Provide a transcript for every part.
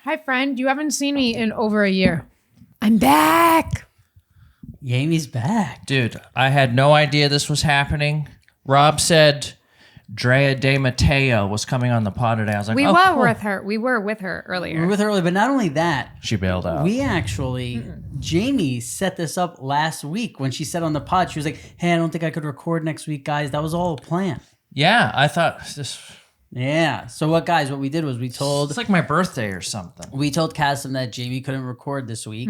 Hi, friend. You haven't seen me in over a year. I'm back. Jamie's back. Dude, I had no idea this was happening. Rob said Drea De Matteo was coming on the pod today. I was like, We oh, were cool. with her. We were with her earlier. We were with her earlier, but not only that, She bailed out. we actually, Jamie set this up last week when she said on the pod, she was like, hey, I don't think I could record next week, guys. That was all a plan. Yeah, I thought this... Yeah. So what we did was we told It's like my birthday or something. Kasim that Jamie couldn't record this week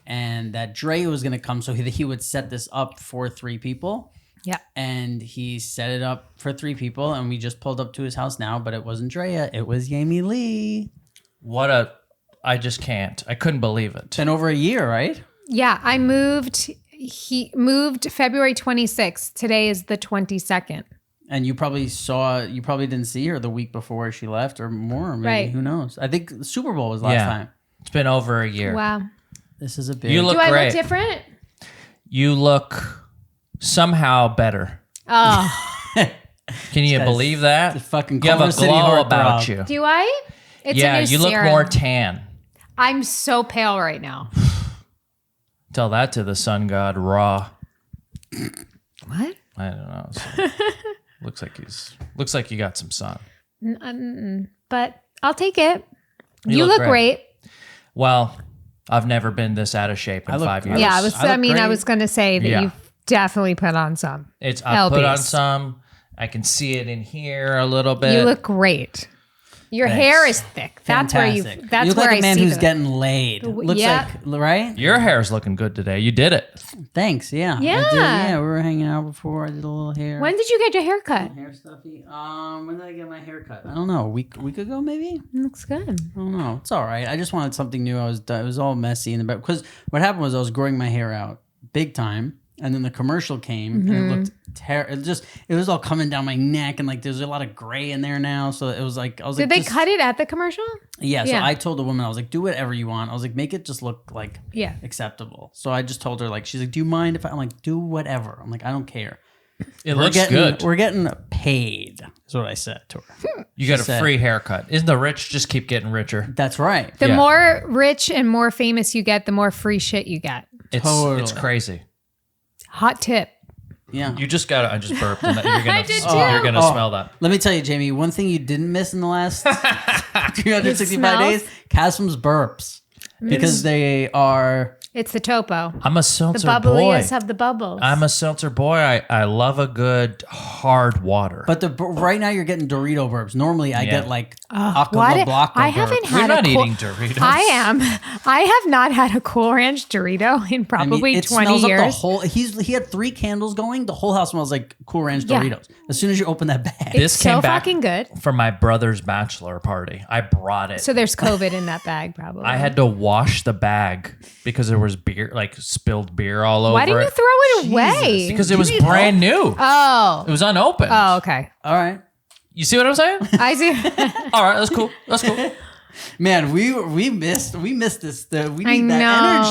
and that Dre was going to come so he would set this up for 3 people. Yeah. And he set it up for 3 people and we just pulled up to his house now, but it wasn't Drea. It was Jamie-Lynn. I just can't. I couldn't believe it. It's been over a year, right? Yeah, I moved. He moved February 26th. Today is the 22nd. And you probably didn't see her the week before she left or more. Maybe. Right. Who knows? I think the Super Bowl was last time. It's been over a year. Wow. This is a big... You look Do I great. look different? You look somehow better. Oh, Can you believe that? the fucking you have a Culver City glow heartthrob. about you. do I? It's a Yeah, new you look serum. more tan. I'm so pale right now. Tell that to the sun god Ra. What? I don't know. So, looks like you got some sun. But I'll take it. You You look look great. great. Well, I've never been this out of shape in I look- 5 years. Yeah, I I look was going to say that Yeah. you've definitely put on some. I put on Lbs. some. I can see it in here a little bit. You look great. Your Thanks. hair is thick. That's Fantastic. where you. That's you look where like a man I see who's the- getting laid. Looks yeah. like, right? Your hair's looking good today. You did it. Thanks. Yeah. Yeah. I did, yeah. We were hanging out before. I did a little hair. When did you get your hair cut? Hair stuffy. When did I get my hair cut? I don't know. A week ago, maybe? Looks good. I don't know. It's all right. I just wanted something new. It was all messy in the back because what happened was I was growing my hair out big time, and then the commercial came and it looked terrible. It was all coming down my neck, and like there's a lot of gray in there now. So it was like I was Did like, they just- cut it at the commercial? Yeah. So Yeah. I told the woman I was like, do whatever you want. I was like, make it just look like Yeah. acceptable. So I just told her like, she's like, do you mind if I'm like, do whatever. I'm like, I don't care. It looks good. We're getting paid. Is what I said to her. You got She a said- free haircut. Isn't the rich just keep getting richer? That's right. The Yeah. more rich and more famous you get, the more free shit you get. It's crazy. Hot tip. Yeah. You just got to, I just burped. And you're gonna, I did too. You're going to Oh. smell that. Let me tell you, Jamie, one thing you didn't miss in the last 365 smells? days, Kasim's burps. Because they are... It's the topo. I'm a The seltzer boy. bubbliest of the bubbles. I'm a seltzer boy. I love a good hard water. But right now you're getting Dorito burps. Normally I get like Aqua What? Blanca I burps. haven't We're had not a eating Doritos. I am. I have not had a Cool Ranch Dorito in I mean, probably it 20 smells up the years. whole... He had 3 candles going. The whole house smells like Cool Ranch Yeah. Doritos. As soon as you open that bag. This It's came so back fucking good. from my brother's bachelor party. I brought it. So there's COVID in that bag, probably. I had to wash the bag because there was beer, like spilled beer all over Why didn't you it. throw it away? Because it You was need brand new. Oh. It was unopened. Oh, okay. All right. You see what I'm saying? I see. All right, that's cool. That's cool. Man, we missed this. We I need that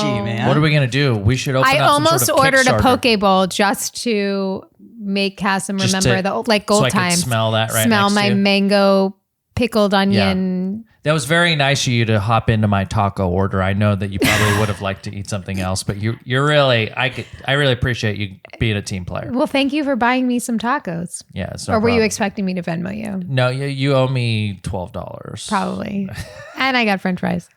know. energy, man. What are we gonna do? We should open I up almost some sort of ordered a Kickstarter. poke bowl just to make Kasim Just remember to- the old, like so old I could times. smell that right Smell next my to you. mango pickled onion. That was very nice of you to hop into my taco order. I know that you probably would have liked to eat something else, but you're really I really appreciate you being a team player. Well, thank you for buying me some tacos. Yeah, it's no Or were you problem. expecting me to Venmo you? No, you owe me $12. Probably. And I got French fries.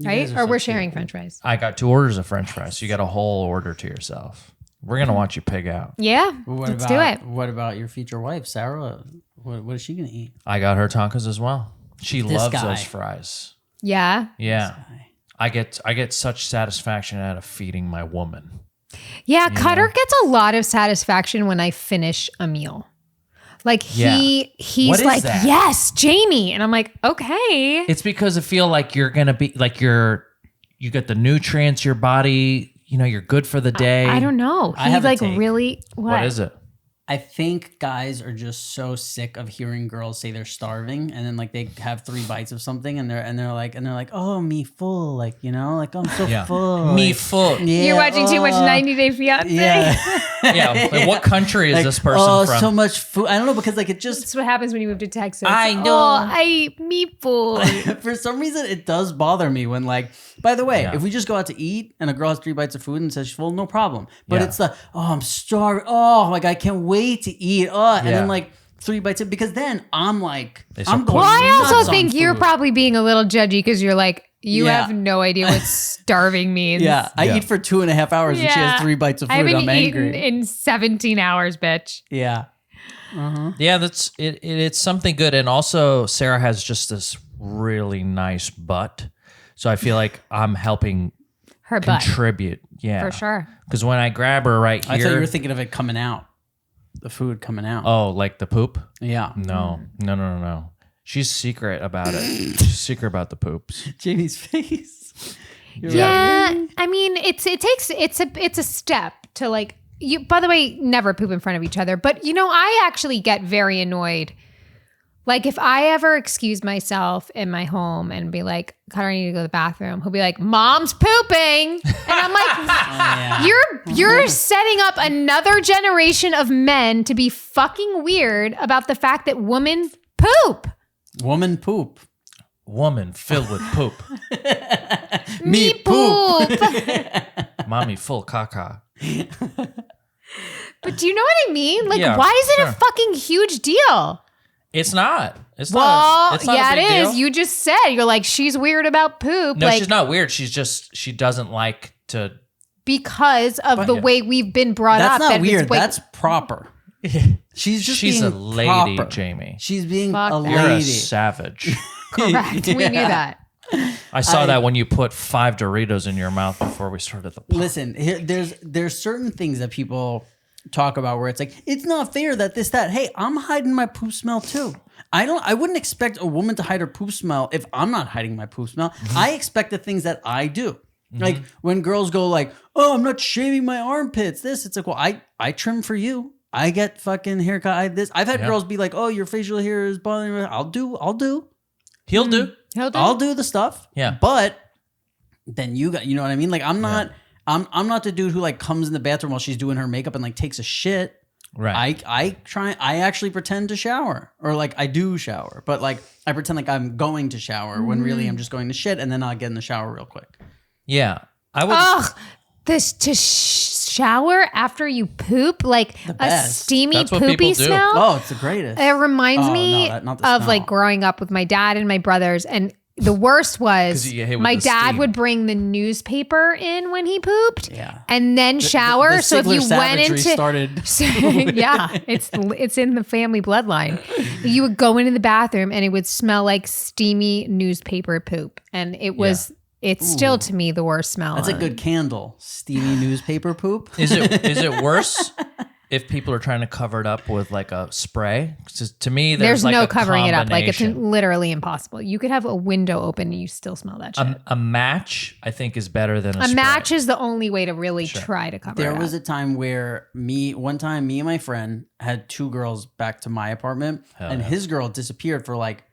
Right? guys are Or so we're sharing French fries. I got 2 orders of French fries. So you got a whole order to yourself. We're gonna watch you pig out. Yeah. What let's about, do it. What about your future wife, Sarah? What is she gonna eat? I got her tacos as well. She loves guy. those fries. Yeah. Yeah. I get such satisfaction out of feeding my woman. Yeah. Cutter gets a lot of satisfaction when I finish a meal. Like Yeah. he's What is like, that? yes, Jamie. And I'm like, okay. It's because I feel like you're gonna be like you got the nutrients, your body, you're good for the day. I don't know. I He have a like take. really What is it? I think guys are just so sick of hearing girls say they're starving, and then like they have 3 bites of something, and they're like, oh, me full, like, you know, like I'm so full, Me like, full. yeah, You're watching too much 90 Day Fiance. Yeah, Yeah. Like, what country is like, this person oh, from? so much food. I don't know, because like it just That's what happens when you move to Texas. I know. Oh, I meatball. for some reason it does bother me when, like, by the way, Yeah. if we just go out to eat and a girl has 3 bites of food and says she's full, no problem. But Yeah. it's the, oh, I'm starving. Oh, like I can't wait to eat. And Yeah. then like 3 bites in, because then I'm like, They I'm start going Well, I nuts also on think you're food. probably being a little judgy because you're like, you Yeah. have no idea what starving means. Yeah, I Yeah. eat for 2.5 hours and she has 3 bites of food. I haven't I'm eaten angry. in 17 hours, bitch. Yeah. Yeah, that's it. It's something good, and also Sarah has just this really nice butt, so I feel like I'm helping Her butt, contribute. Yeah, for sure. Because when I grab her right I thought you here, were thinking of it coming out. The food coming out. oh, like the poop? Yeah. No. She's secret about it. She's secret about the poops. Jamie's face. You're right. Yeah, I mean, it's a step to like you. By the way, never poop in front of each other. But you know, I actually get very annoyed. Like if I ever excuse myself in my home and be like, "Cutter, I need to go to the bathroom," he'll be like, "Mom's pooping," and I'm like, Yeah. "You're setting up another generation of men to be fucking weird about the fact that women poop." Woman poop. Woman filled with poop. Me poop. Mommy full caca. But do you know what I mean? Like, Yeah, why is it sure. a fucking huge deal? It's not. It's Well, not. It's not yeah, a big it is. deal. You just said you're like, she's weird about poop. No, like, she's not weird. She doesn't like to. because of the yeah. way we've been brought That's up. not that it's weird. like- That's proper. She's just She's being a lady, proper. Jamie. She's being Fuck a that. You're a lady. savage. correct. We knew that. I saw that when you put 5 Doritos in your mouth before we started the podcast. Listen, there's certain things that people talk about where it's like, it's not fair that this, that. Hey, I'm hiding my poop smell too. I wouldn't expect a woman to hide her poop smell if I'm not hiding my poop smell. I expect the things that I do. Like when girls go like, oh, I'm not shaving my armpits. It's like, well, I trim for you. I get fucking haircut. I've had girls be like, oh, your facial hair is bothering me. I'll do. He'll do. I'll do the stuff. Yeah. But then you know what I mean? Like I'm not the dude who like comes in the bathroom while she's doing her makeup and like takes a shit. Right. I actually pretend to shower, or like I do shower, but like I pretend like I'm going to shower when really I'm just going to shit, and then I'll get in the shower real quick. Yeah. I would. Ugh, this to shower after you poop, like a best. steamy That's what poopy people do. smell. Oh, it's the greatest. It reminds Oh, me no, not the of smell. like growing up with my dad and my brothers. And the worst was 'Cause you get hit with my the dad steam. would bring the newspaper in when he pooped, Yeah. and then shower. The So if Sigler you went savagery into started. yeah, it's in the family bloodline. You would go into the bathroom and it would smell like steamy newspaper poop, and it was. It's still to me the worst smell. That's a good candle. Steamy newspaper poop. Is it worse if people are trying to cover it up with like a spray? 'Cause to me, There's like no a covering it up. Like it's combination. literally impossible. You could have a window open and you still smell that shit. A match, I think, is better than a A spray. match is the only way to really try to cover There it was up. a time where me and my friend had 2 girls back to my apartment, and his girl disappeared for like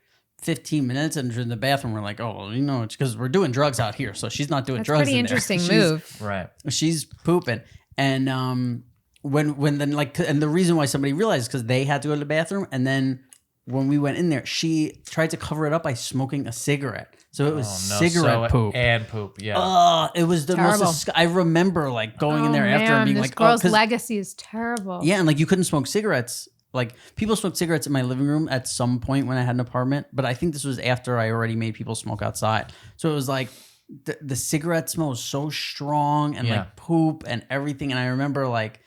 15 minutes, and in the bathroom we're like, oh, well, you know, it's because we're doing drugs out here, so she's not doing That's drugs. pretty in there. interesting She's- move. Right. She's pooping, and when then like, and the reason why somebody realized because they had to go to the bathroom, and then when we went in there, she tried to cover it up by smoking a cigarette, so it was cigarette poop. and poop. Yeah. It was the Terrible. most. I remember like going in there after and being this like, oh, girl's 'cause- legacy is terrible. yeah, and like you couldn't smoke cigarettes. Like people smoked cigarettes in my living room at some point when I had an apartment, but I think this was after I already made people smoke outside. So it was like the cigarette smell was so strong and Yeah. like poop and everything. And I remember like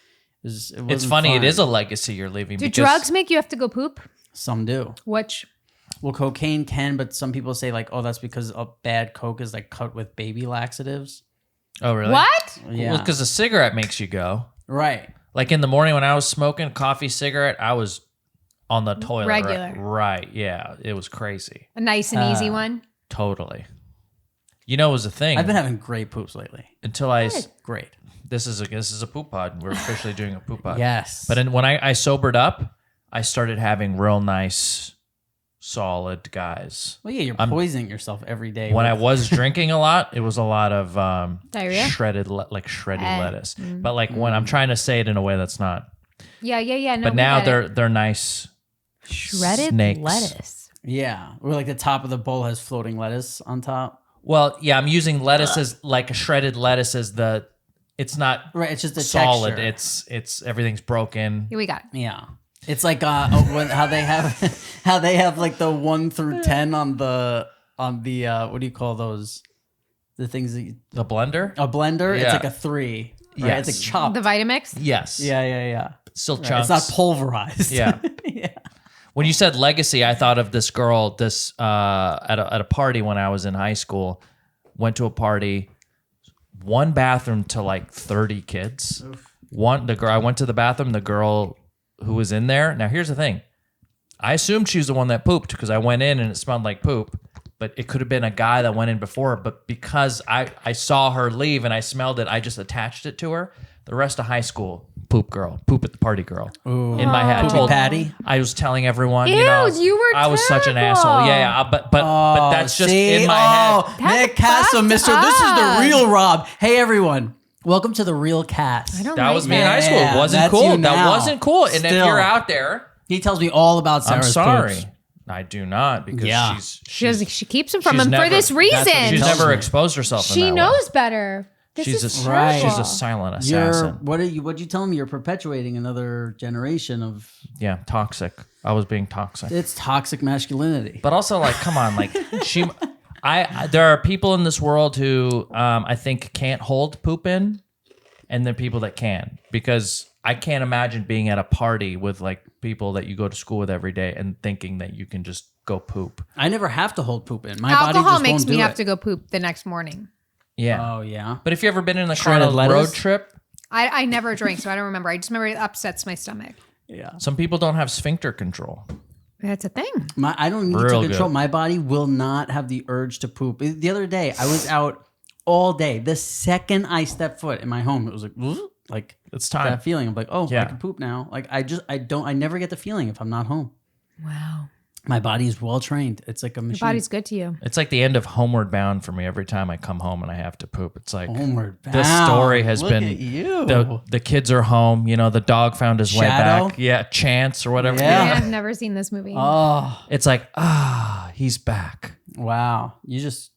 it wasn't It's funny. fun. It is a legacy you're leaving. Do because drugs make you have to go poop? Some do. Which Well, cocaine can, but some people say like, oh, that's because a bad coke is like cut with baby laxatives. Oh, really? what? Yeah, Well, because a cigarette makes you go. right. Like in the morning when I was smoking coffee cigarette, I was on the toilet. Regular. Right. Yeah. It was crazy. A nice and easy one. Totally. You know, it was a thing. I've been having great poops lately. Until I. Great. This is a poop pod. We're officially doing a poop pod. Yes. But when I sobered up, I started having real nice, solid guys. Well, yeah, you're poisoning yourself every day. When I was drinking a lot, it was a lot of Diarrhea? shredded lettuce. But like when I'm trying to say it in a way that's not. Yeah. No, But now they're nice shredded snakes. lettuce. Yeah, where like the top of the bowl has floating lettuce on top. Well, yeah, I'm using lettuce as like a shredded lettuce as the. It's not Right, it's just the solid. texture. It's everything's broken. Here we got it. Yeah, it's like how they have like the 1 through 10 on the what do you call those? The things that The blender. a blender. Yeah. It's like a 3. Right? Yes. It's like chopped. The Vitamix. Yes. Yeah. Still Right, chunks. it's not pulverized. Yeah. Yeah. When you said legacy, I thought of this girl. At a party when I was in high school. Went to a party. One bathroom to like 30 kids. I went to the bathroom. The girl who was in there. Now here's the thing. I assumed she was the one that pooped because I went in and it smelled like poop. But it could have been a guy that went in before her. But because I saw her leave and I smelled it, I just attached it to her. The rest of high school, poop at the party girl. Ooh. In my head, Poopy Patty. I was telling everyone, Ew, you know, you were I was such an terrible. asshole. Yeah, but that's just See? in my head. Nick Castle, Mister. This is the real Rob. Hey everyone, welcome to the real cast. I don't That like was me in that. high school. It Yeah, wasn't that's cool. you That now. wasn't cool. And if Still. you're out there, He tells me all about I'm Sarah's sorry. poops. I do not because Yeah. She keeps them from she's him for never- this reason. she's tells never me. exposed herself. She in that knows way. better. This She's is a Right. terrible. she's a silent assassin. What'd you tell me? You're perpetuating another generation of Yeah, toxic. I was being toxic. it's toxic masculinity. But also, like, come on, like there are people in this world who I think can't hold poop in, and there are people that can, because I can't imagine being at a party with like people that you go to school with every day and thinking that you can just go poop. I never have to hold poop in. My body Alcohol just makes won't me do have it. to go poop the next morning. Yeah. Oh yeah. But if you ever been in the car on Shredded a lettuce? road trip, I never drink, so I don't remember. I just remember it upsets my stomach. Yeah. some people don't have sphincter control. That's a thing. I don't need Real to control. good. My body will not have the urge to poop. The other day, I was out all day. The second I stepped foot in my home, it was like It's time. that feeling. I'm like, oh, Yeah. I can poop now. Like I never get the feeling if I'm not home. Wow. My body is well trained. It's like a Your machine. body's good to you. It's like the end of Homeward Bound for me. Every time I come home and I have to poop, it's like Homeward Bound. this story has Look been at you. the kids are home. You know, the dog found his way Shadow? back. Yeah, Chance or whatever. Yeah. I've never seen this movie. Oh It's like he's back. wow! You just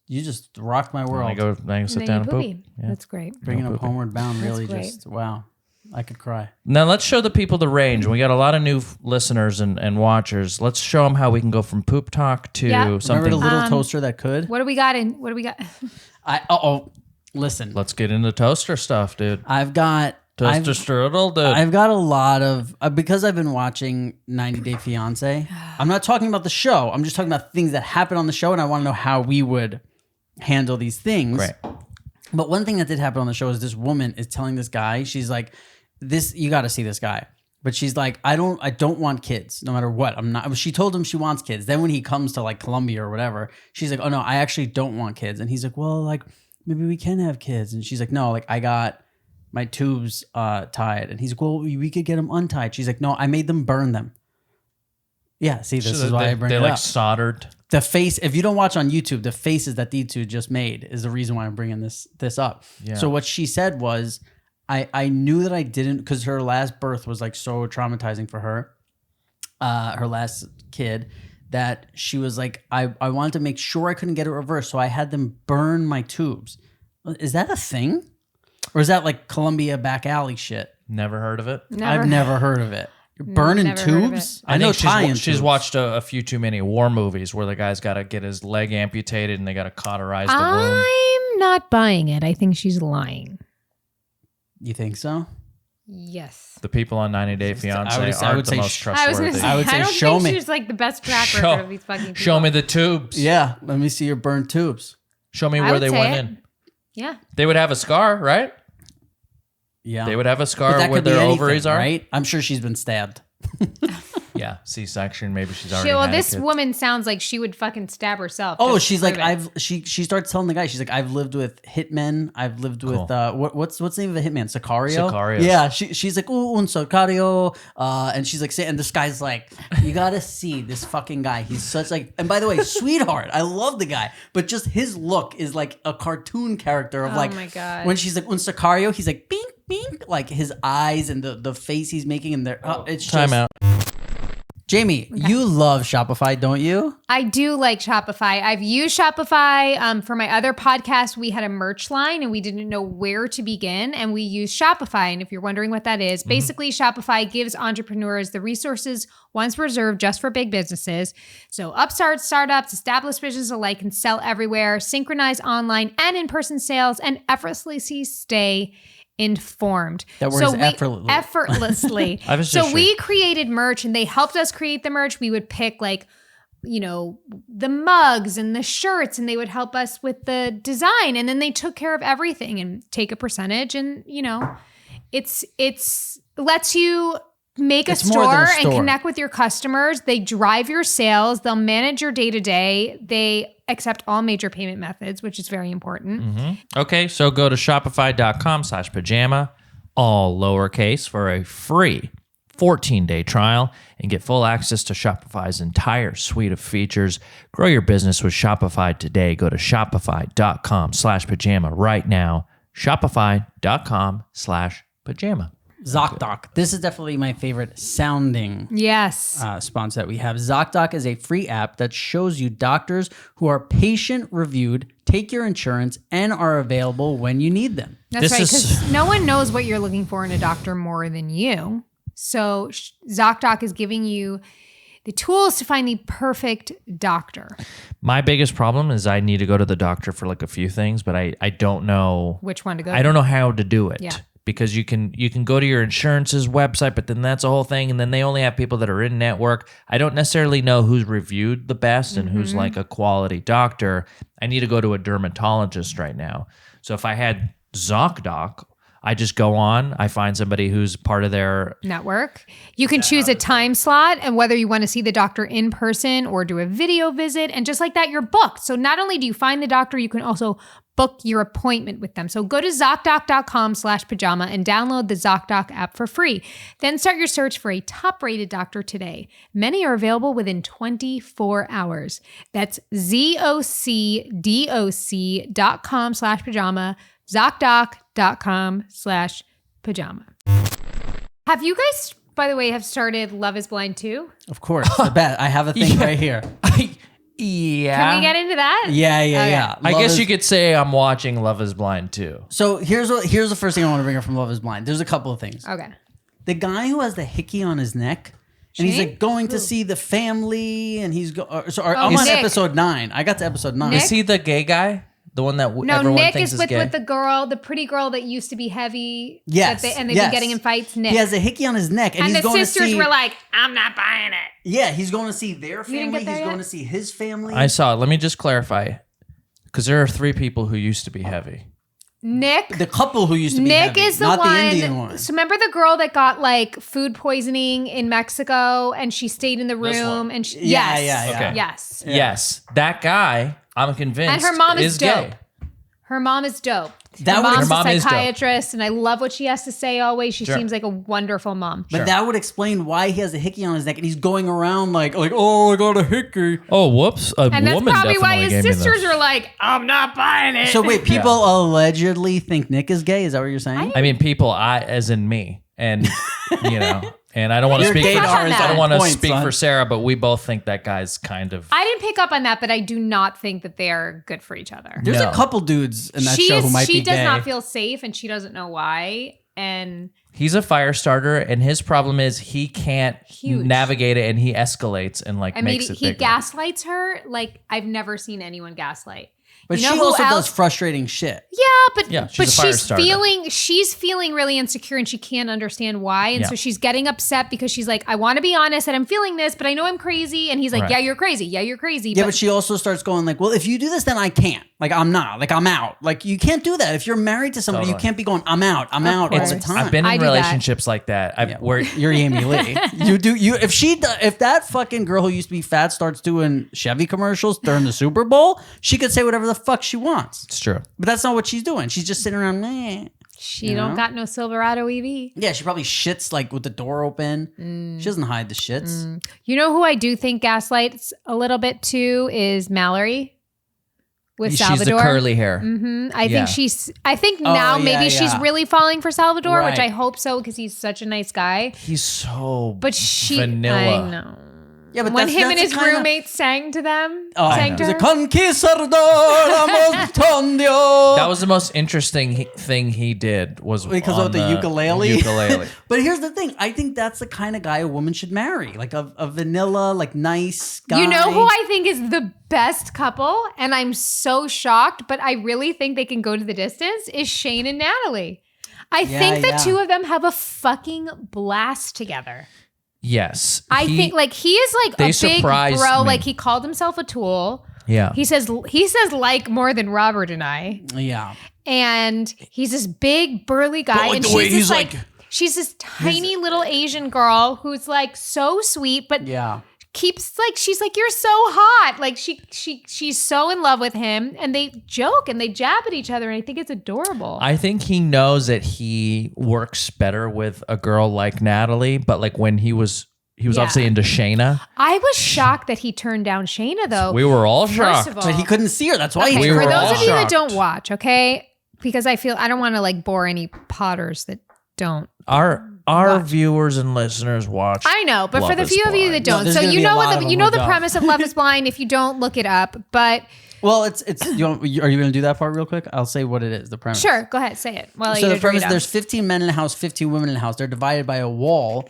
rocked my I world. go sit And then down you and poop. poopy. Yeah. That's great. Bringing No up pooping. Homeward Bound really great. just wow. I could cry. Now let's show the people the range. We got a lot of new listeners and watchers. Let's show them how we can go from poop talk to Yeah. something. Remember the little toaster that could? What do we got in? What do we got? Listen. Let's get into toaster stuff, dude. I've got Toaster strudel, dude. I've got a lot of because I've been watching 90 Day Fiance. I'm not talking about the show. I'm just talking about things that happen on the show, and I want to know how we would handle these things. Great. But one thing that did happen on the show is this woman is telling this guy, she's like, "This you got to see this guy." But she's like, I don't want kids, no matter what. I'm not. She told him she wants kids. Then when he comes to like Colombia or whatever, she's like, oh no, I actually don't want kids. And he's like, well, like maybe we can have kids. And she's like, no, like I got my tubes tied. And he's like, well, we could get them untied. She's like, no, I made them burn them. Yeah, see, this is why I bring they it like up. soldered. The face, if you don't watch on YouTube, the faces that these two just made is the reason why I'm bringing this up. Yeah. So what she said was, I knew that I didn't, because her last birth was like so traumatizing for her, her last kid, that she was like, I wanted to make sure I couldn't get it reversed, so I had them burn my tubes. Is that a thing? Or is that like Columbia back alley shit? Never heard of it. I've never heard of it. You're burning never heard of tubes? it. I know think she's tubes. watched a few too many war movies where the guy's got to get his leg amputated and they got to cauterize the wound. I'm not buying it. I think she's lying. You think so? Yes. The people on 90 Day Fiance I would aren't the say most I was trustworthy. gonna say, I would say, don't show think me. she's like the best track Show- record of these fucking people. Show me the tubes. Yeah, let me see your burned tubes. Show me I where would they say went it. in. Yeah. They would have a scar, right? Yeah. They would have a But scar that where could be their anything, ovaries are. right? I'm sure she's been stabbed. Yeah, C-section. Maybe she's already. Well, had a this kid. woman sounds like she would fucking stab herself. Oh, just to she's like, prove it. she starts telling the guy, she's like, I've lived with hitmen. I've lived with, what's the name of the hitman? Sicario? Sicarios. Yeah. She's like, oh, un Sicario. And she's like, and this guy's like, you gotta see this fucking guy. He's such like, and by the way, sweetheart. I love the guy, but just his look is like a cartoon character of like, my God. when she's like, un Sicario, he's like, bink, bink, like his eyes and the face he's making and it's just. Time out. Jamie, you love Shopify, don't you? I do like Shopify. I've used Shopify for my other podcast. We had a merch line and we didn't know where to begin, and we used Shopify. And if you're wondering what that is, basically Shopify gives entrepreneurs the resources once reserved just for big businesses. So upstarts, startups, established businesses alike can sell everywhere, synchronize online and in-person sales, and effortlessly stay informed. That word is effortlessly. Effortlessly. I was So just we created merch and they helped us create the merch. We would pick like, you know, the mugs and the shirts, and they would help us with the design. And then they took care of everything and take a percentage. And, you know, it's lets you make a It's more than store a and store. connect with your customers. They drive your sales. They'll manage your day-to-day. They accept all major payment methods, which is very important. Okay, so go to shopify.com/pajama, all lowercase, for a free 14-day trial and get full access to Shopify's entire suite of features. Grow your business with Shopify today. Go to shopify.com/pajama right now. Shopify.com/pajama. ZocDoc. This is definitely my favorite sounding Yes. sponsor that we have. ZocDoc is a free app that shows you doctors who are patient reviewed, take your insurance, and are available when you need them. That's This right, is- because no one knows what you're looking for in a doctor more than you. So ZocDoc is giving you the tools to find the perfect doctor. My biggest problem is I need to go to the doctor for like a few things, but I don't know. Which one to go I don't know how to do it. Yeah. Because you can go to your insurance's website, but then that's a whole thing, and then they only have people that are in network. I don't necessarily know who's reviewed the best and who's like a quality doctor. I need to go to a dermatologist right now. So if I had ZocDoc, I just go on, I find somebody who's part of their network. You can choose a time slot and whether you want to see the doctor in person or do a video visit. And just like that, you're booked. So not only do you find the doctor, you can also book your appointment with them. So go to ZocDoc.com/pajama and download the ZocDoc app for free. Then start your search for a top-rated doctor today. Many are available within 24 hours. That's ZocDoc.com/pajama, ZocDoc.com/pajama. Have you guys, by the way, have started Love is Blind 2? Of course. I bet. I have a thing right here. yeah. Can we get into that? Yeah. I Love guess is- you could say I'm watching Love is Blind too. So here's the first thing I want to bring up from Love is Blind. There's a couple of things. Okay. The guy who has the hickey on his neck, and he's Shane? like going to see the family, and he's I'm Oh, on Nick. episode 9. I got to episode 9. Nick? Is he the gay guy? The one that No, everyone Nick thinks is is with gay? the girl, the pretty girl that used to be heavy. Yes, And they've yes. been getting in fights. Nick. He has a hickey on his neck, and and he's the going sisters to see. were like, I'm not buying it. Yeah, he's going to see their didn't family. get there He's going yet? to see his family. I saw it. Let me just clarify. Because there are 3 people who used to be heavy. Nick. The couple who used to be Nick heavy, is the not one. the Indian one. So remember the girl that got like food poisoning in Mexico and she stayed in the This room one. and she, Yeah, yes, yeah, yeah. Okay. yes. Yes. That guy, I'm convinced, And her mom is dope. gay. Her mom is dope. That her would- mom's Her mom a is dope. psychiatrist, and I love what she has to say always. She Sure. seems like a wonderful mom. But Sure. that would explain why he has a hickey on his neck, and he's going around like, oh, I got a hickey. Oh, whoops. A And that's woman probably why definitely his gave me sisters this. are like, I'm not buying it. So wait, people allegedly think Nick is gay. Is that what you're saying? I mean, people, as in me. And, you know, and I don't want to Your speak for, gaydar is I on don't want to point, speak son. for Sarah, but we both think that guy's kind of. I didn't pick up on that, but I do not think that they are good for each other. There's No. a couple dudes in that show who might be She does gay. not feel safe, and she doesn't know why. And He's a fire starter, and his problem is he can't Huge. navigate it, and he escalates and like I mean, makes it he bigger. gaslights her like I've never seen anyone gaslight. But You know she who also does else? frustrating shit. Yeah, but Yeah, she's but a fire she's starter. feeling really insecure, and she can't understand why, and Yeah. so she's getting upset because she's like, I want to be honest and I'm feeling this, but I know I'm crazy, and he's like, Right. Yeah, you're crazy. Yeah, you're crazy. Yeah, but she also starts going like, well, if you do this, then I can't. Like, I'm not. Like, I'm out. Like, you can't do that. If you're married to somebody, you can't be going, I'm out all the time. I've been in do that. relationships like that. Where You're Jamie-Lynn. If that fucking girl who used to be fat starts doing Chevy commercials during the Super Bowl, she could say whatever the fuck she wants. it's true. But that's not what she's doing. She's just sitting around, meh. She don't got no Silverado EV. Yeah, she probably shits like with the door open. She doesn't hide the shits. You know who I do think gaslights a little bit too is Mallory with Salvador. She's the curly hair. I think now maybe she's really falling for Salvador, which Right. I hope so because he's such a nice guy. He's so But vanilla. I know. Yeah, but When that's, him and that's his kinda- roommates sang to them, Oh, sang to he's a her. conquistador, amor tondio. That was the most interesting thing he did was Because on of the ukulele. Ukulele. But here's the thing. I think that's the kind of guy a woman should marry. Like a vanilla, like nice guy. You know who I think is the best couple, and I'm so shocked, but I really think they can go to the distance, is Shane and Natalie. I think the two of them have a fucking blast together. Yes, I think like he is like they a big surprised bro. me. Like he called himself a tool. Yeah, He says like more than Robert and I. Yeah. And he's this big burly guy, like and the way she's this he's like like- she's this tiny little Asian girl who's like so sweet, but Yeah. keeps like she's like you're so hot. Like she's so in love with him, and they joke and they jab at each other, and I think it's adorable. I think he knows that he works better with a girl like Natalie, but like when he was obviously into Shayna. I was shocked that he turned down Shayna though. We were all First shocked. of all, But he couldn't see her. That's why okay, he We for were those all of you that shocked. don't watch, okay, because I don't want to like bore any Potters that don't. Our viewers and listeners watch. I know, but for Love the is few of you Blind. that don't, there's so gonna you be a know lot what of you them know who the don't. premise of Love is Blind. If you don't, look it up. But Well, it's are you going to do that part real quick? I'll say what it is, the premise. sure, go ahead, say it. Well, So the premise, there's 15 men in the house, 15 women in the house. They're divided by a wall.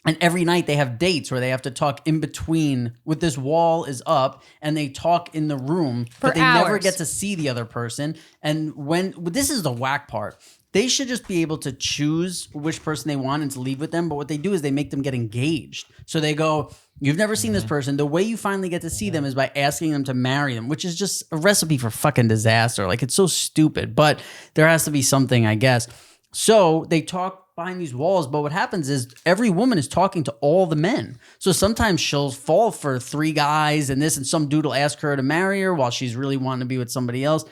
And every night they have dates where they have to talk in between. With this wall is up, and they talk in the room, but they never hours. get to see the other person. And this is the whack part. They should just be able to choose which person they want and to leave with them. But what they do is they make them get engaged. So they go, you've never seen this person. The way you finally get to see them is by asking them to marry them, which is just a recipe for fucking disaster. Like, it's so stupid, but there has to be something, I guess. So they talk behind these walls, but what happens is every woman is talking to all the men. So sometimes she'll fall for 3 guys and this, and some dude will ask her to marry her while she's really wanting to be with somebody else.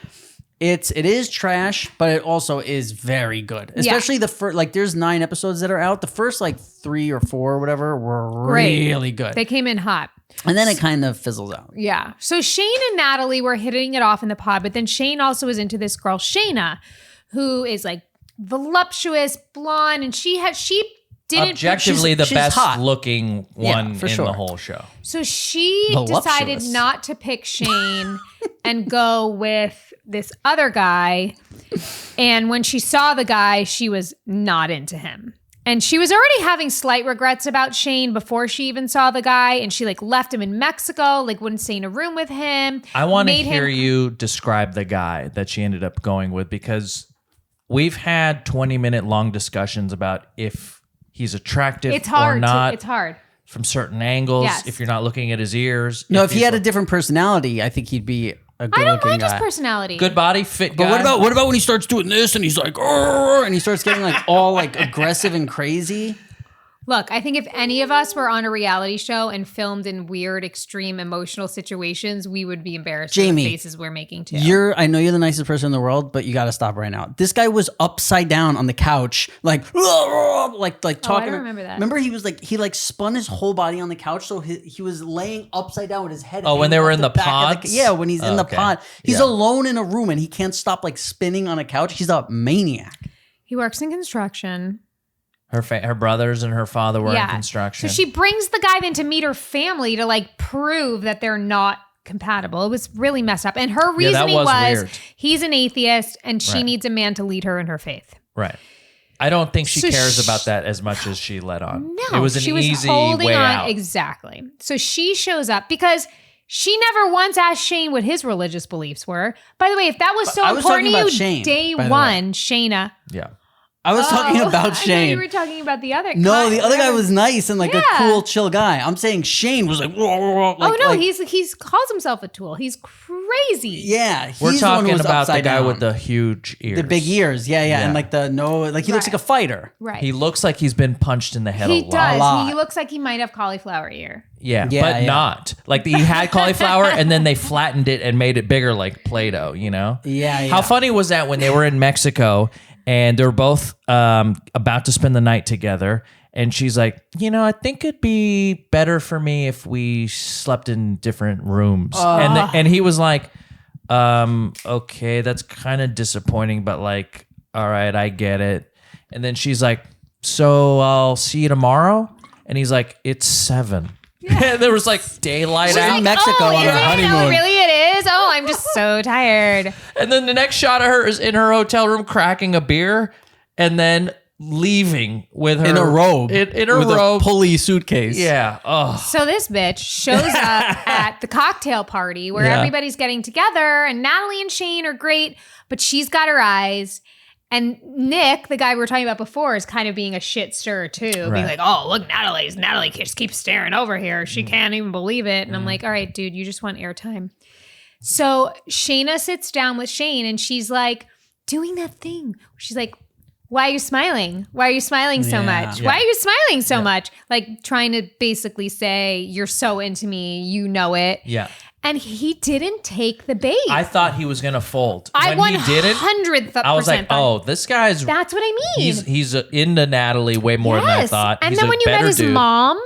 It is trash, but it also is very good. Especially the first, like, there's 9 episodes that are out. The first like 3 or 4 or whatever were really good. They came in hot. And then it kind of fizzles out. Yeah. So Shane and Natalie were hitting it off in the pod, but then Shane also was into this girl, Shayna, who is like voluptuous, blonde, and she didn't Objectively the she's best hot. looking one for in sure. the whole show. So she Voluptuous. decided not to pick Shane and go with this other guy. And when she saw the guy, she was not into him. And she was already having slight regrets about Shane before she even saw the guy. And she like left him in Mexico, like wouldn't stay in a room with him. I want to made hear him- you describe the guy that she ended up going with, because we've had 20-minute long discussions about if he's attractive It's hard. or not It's hard. from certain angles. Yes. If you're not looking at his ears. No, if he he's had a like- different personality, I think he'd be a good I don't looking mind his guy. personality. good body, fit guy. But what about when he starts doing this and he's like, "Arr," and he starts getting like all like aggressive and crazy? Look, I think if any of us were on a reality show and filmed in weird, extreme emotional situations, we would be embarrassed Jamie, at the faces we're making too. I know you're the nicest person in the world, but you got to stop right now. This guy was upside down on the couch, like talking. remember that. Remember he was like, he like spun his whole body on the couch, so he was laying upside down with his head. Oh, when hanging they were off in the back of pods? yeah, when he's in the Okay. pod, he's Yeah. alone in a room and he can't stop like spinning on a couch. He's a maniac. He works in construction. Her brothers and her father were in construction. So she brings the guy then to meet her family to like prove that they're not compatible. It was really messed up. And her Yeah, that reasoning was was weird. he's an atheist and she Right. needs a man to lead her in her faith. Right. I don't think she So cares about that as much as she let on. No, It was an she was easy holding way on. out. Exactly. So she shows up because she never once asked Shane what his religious beliefs were. By the way, if that was so I was important talking to you, about Shane, day by the one, Shayna. Yeah. I was talking about I know Shane. you were talking about the other. No, the other guy was nice and like a Yeah. cool, chill guy. I'm saying Shane was like, whoa, like, Oh no, like, he's calls himself a tool. He's crazy. yeah. We're he's the one who talking was about the upside guy down. with the huge ears. the big ears. Yeah, Yeah. and like the no, like he looks Right. like a fighter. Right. He looks like he's been punched in the head He a lot. does. lot. He looks like he might have cauliflower ear. Yeah, Yeah, but yeah. not. Like he had cauliflower and then they flattened it and made it bigger like Play-Doh, you know? Yeah, yeah. How funny was that when they were in Mexico and they were both about to spend the night together? And she's like, I think it'd be better for me if we slept in different rooms. And he was like, okay, that's kind of disappointing, but like, all right, I get it. And then she's like, so I'll see you tomorrow? And he's like, it's 7. And there was like daylight She's out. in Mexico on is her it? honeymoon. Oh, really? It is. Oh, I'm just so tired. And then the next shot of her is in her hotel room cracking a beer and then leaving with her In a robe. In her with robe. a pulley suitcase. Yeah. Oh. So this bitch shows up at the cocktail party where Yeah. everybody's getting together, and Natalie and Shane are great, but she's got her eyes. And Nick, the guy we were talking about before, is kind of being a shit stirrer too. Right. Being like, oh, look, Natalie just keeps staring over here. She can't even believe it. And I'm like, all right, dude, you just want airtime. So Shayna sits down with Shane and she's like doing that thing. She's like, why are you smiling? Why are you smiling so Yeah. much? Why are you smiling so much? Like trying to basically say, you're so into me, you know it. Yeah. And he didn't take the bait. I thought he was going to fold. I When he didn't, 100%. I was like, oh, this guy's That's what I mean. he's into Natalie way more than I thought. And He's then a when you met better his dude. mom,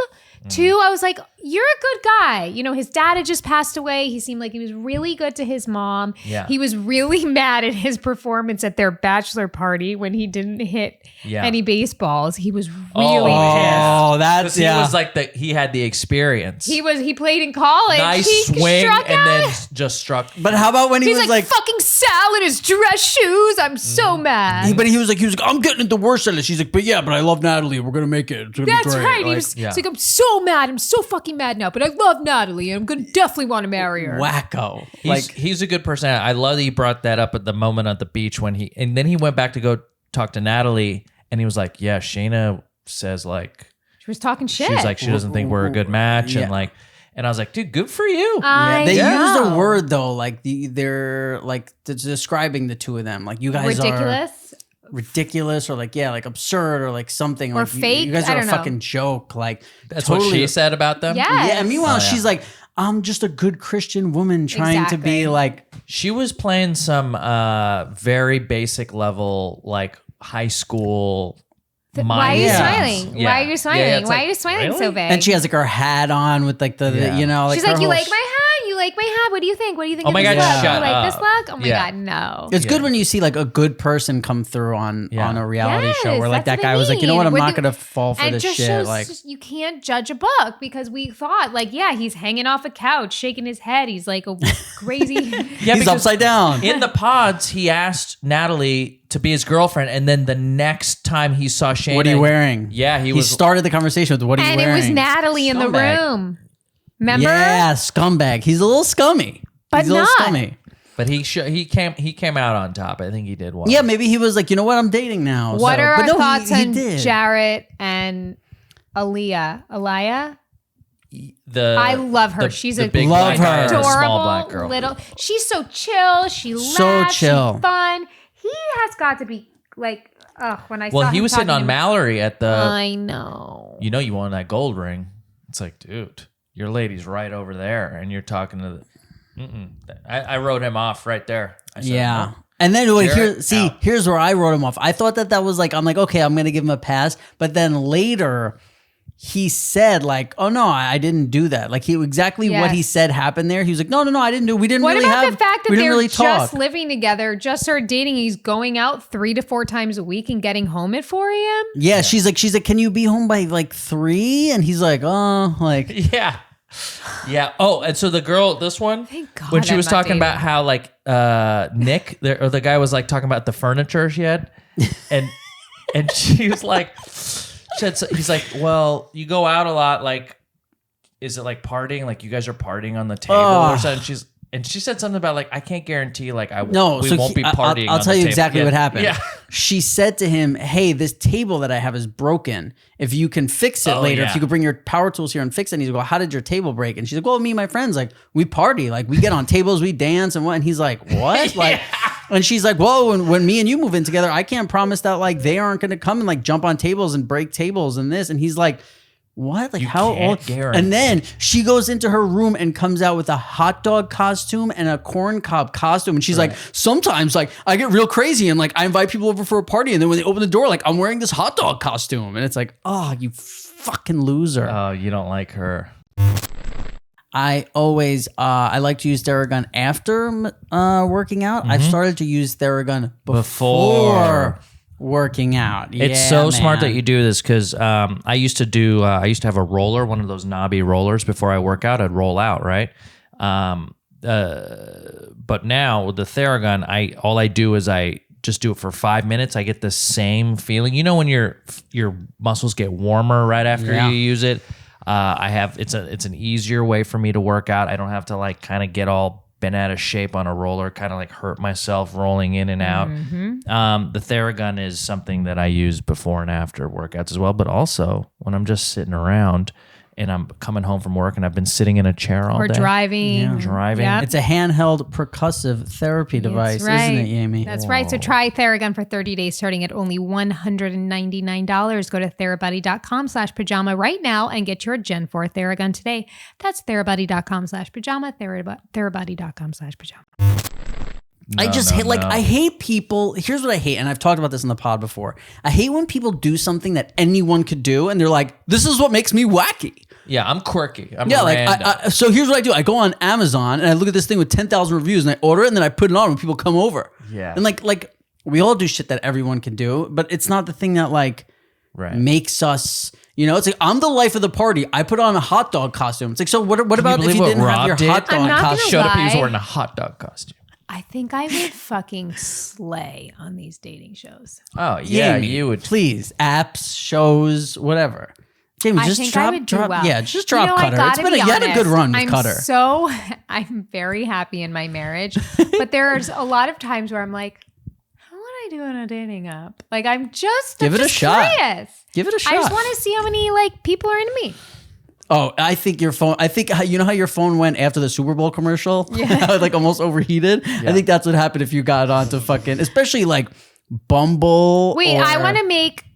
too, I was like, you're a good guy. You know, his dad had just passed away. He seemed like he was really good to his mom. Yeah. He was really mad at his performance at their bachelor party when he didn't hit Yeah. any baseballs. He was really Oh, Because that's he yeah. was like he had the experience. pissed. He played in college. nice he swing struck and out. then just struck. But how about when he He's was like, like, fucking Sal in his dress shoes. I'm so mad. but he was like, I'm getting into worse at it. She's like, but I love Natalie. We're gonna make it. It's gonna That's be great. right. Like, He was yeah. it's like, I'm so mad. I'm so fucking mad now, but I love Natalie and I'm going to definitely want to marry her. wacko. He's a good person. I love that he brought that up at the moment at the beach and then he went back to go talk to Natalie and he was like, yeah, Shayna says like, She was talking shit. she's like, she doesn't think we're a good match. Yeah. And I was like, dude, good for you. I They know. used a word though, like they're like describing the two of them. Like you guys are ridiculous. or like like absurd or like something Or like fake, You guys I are a don't know. fucking joke. Like That's totally, what she said about them. Yeah. Yeah. And meanwhile, Oh, yeah. she's like, I'm just a good Christian woman trying to be Exactly. like. She was playing some very basic level, like high school. Why are you Yeah. smiling? Yeah. Why are you smiling? Yeah, it's Why like, are you smiling really? so big? And she has like her hat on with like the Yeah. you know. Like She's her like, you whole like my hat? You like my hat? What do you think? What do you think Oh of my this God, look? shut You like this up. look? Oh my Yeah. God, no. It's Yeah. good when you see like a good person come through on a reality show Yes, where like that's that what I guy was like, you know what, I'm mean. not gonna fall for And it this just shit. shows Like you can't judge a book because we thought like, yeah, he's hanging off a couch, shaking his head. He's like a crazy. Yeah, he's because upside down. in the pods, he asked Natalie to be his girlfriend, and then the next time he saw Shayna, What are you wearing? Yeah, he was. started the conversation with what are you And wearing? it was Natalie in the Scumbag. room. Remember? Yeah, scumbag. He's a little scummy. But He's a little not. scummy. But he came out on top. I think he did well. Yeah, maybe he was like, you know what, I'm dating now. What so. are But our no, thoughts he on did. Jarrett and Aaliyah? the I love her. the- She's the a big Love black guy her. and a small adorable black girl. little. She's so chill. She So laughs. chill. She's fun. He has got to be like, when I saw Well, him he was sitting talking on to- Mallory at the. I know. You know, you won that gold ring. It's like, dude, your lady's right over there, and you're talking to the. I wrote him off right there. I said, Yeah. "Oh." And then wait, Jarrett, out. here's where I wrote him off. I thought that was like, I'm like, okay, I'm gonna give him a pass. But then later, he said like, oh no, I didn't do that. Like exactly what Yes. he said happened there. He was like, no, I didn't do. We didn't What really about have. the fact that we didn't they're really just talk. living together, just started dating? He's going out 3 to 4 times a week and getting home at 4 a.m. Yeah, she's like, can you be home by like 3? And he's like, oh, like Yeah. Yeah. Oh, and so the girl, this one, Thank God when she I'm was not talking dating. about how like Nick or the guy was like talking about the furniture she had, and she was like, he's like, well, you go out a lot, like, is it like partying? Like you guys are partying on the table or something? And she said something about like, I can't guarantee like we so won't be partying. I'll on tell the you table. exactly what happened. Yeah. She said to him, hey, this table that I have is broken. If you can fix it later, if you could bring your power tools here and fix it. And he's like, well, how did your table break? And she's like, well, me and my friends, like we party, like we get on tables, we dance and what? And he's like, what? Like, and she's like, whoa, when me and you move in together, I can't promise that like they aren't going to come and like jump on tables and break tables and this. And he's like, what? Like how old? And then she goes into her room and comes out with a hot dog costume and a corn cob costume. And she's like, sometimes like I get real crazy and like I invite people over for a party. And then when they open the door, like I'm wearing this hot dog costume. And it's like, oh, you fucking loser. Oh, you don't like her. I always, I like to use Theragun after working out. I've started to use Theragun before working out. It's so smart that you do this because I used to have a roller, one of those knobby rollers before I work out. I'd roll out, right? But now with the Theragun, all I do is I just do it for 5 minutes. I get the same feeling. You know when your muscles get warmer right after you use it. It's an easier way for me to work out. I don't have to like kind of get all been out of shape on a roller, kind of like hurt myself rolling in and out. The Theragun is something that I use before and after workouts as well, but also when I'm just sitting around and I'm coming home from work and I've been sitting in a chair all day. Or driving. Driving. Yep. It's a handheld percussive therapy device, isn't it, Amy? That's right. So try Theragun for 30 days starting at only $199. Go to therabuddy.com/pajama right now and get your Gen 4 Theragun today. That's therabuddy.com/pajama, therabuddy.com/pajama. I just hate, I hate people. Here's what I hate, and I've talked about this in the pod before. I hate when people do something that anyone could do, and they're like, this is what makes me wacky. Yeah, I'm quirky. I'm random. So here's what I do. I go on Amazon, and I look at this thing with 10,000 reviews, and I order it, and then I put it on when people come over. Yeah. And like we all do shit that everyone can do, but it's not the thing that like makes us... You know, it's like, I'm the life of the party. I put on a hot dog costume. It's like, so what about if you didn't have your hot dog costume? Showed up, he was wearing a hot dog costume. I think I would fucking slay on these dating shows. Oh, yeah, Jamie, you would. Please, apps, shows, whatever. Jamie, just drop well. Yeah, just drop Cutter. You had a good run with Cutter. I'm very happy in my marriage, but there's a lot of times where I'm like, how would I do on a dating app? Like, I'm just Give it a shot. Curious. Give it a shot. I just want to see how many like people are into me. Oh, I think your phone. You know how your phone went after the Super Bowl commercial? Yeah, like almost overheated. Yeah. I think that's what happened if you got onto fucking, especially like Bumble. Wait, weren't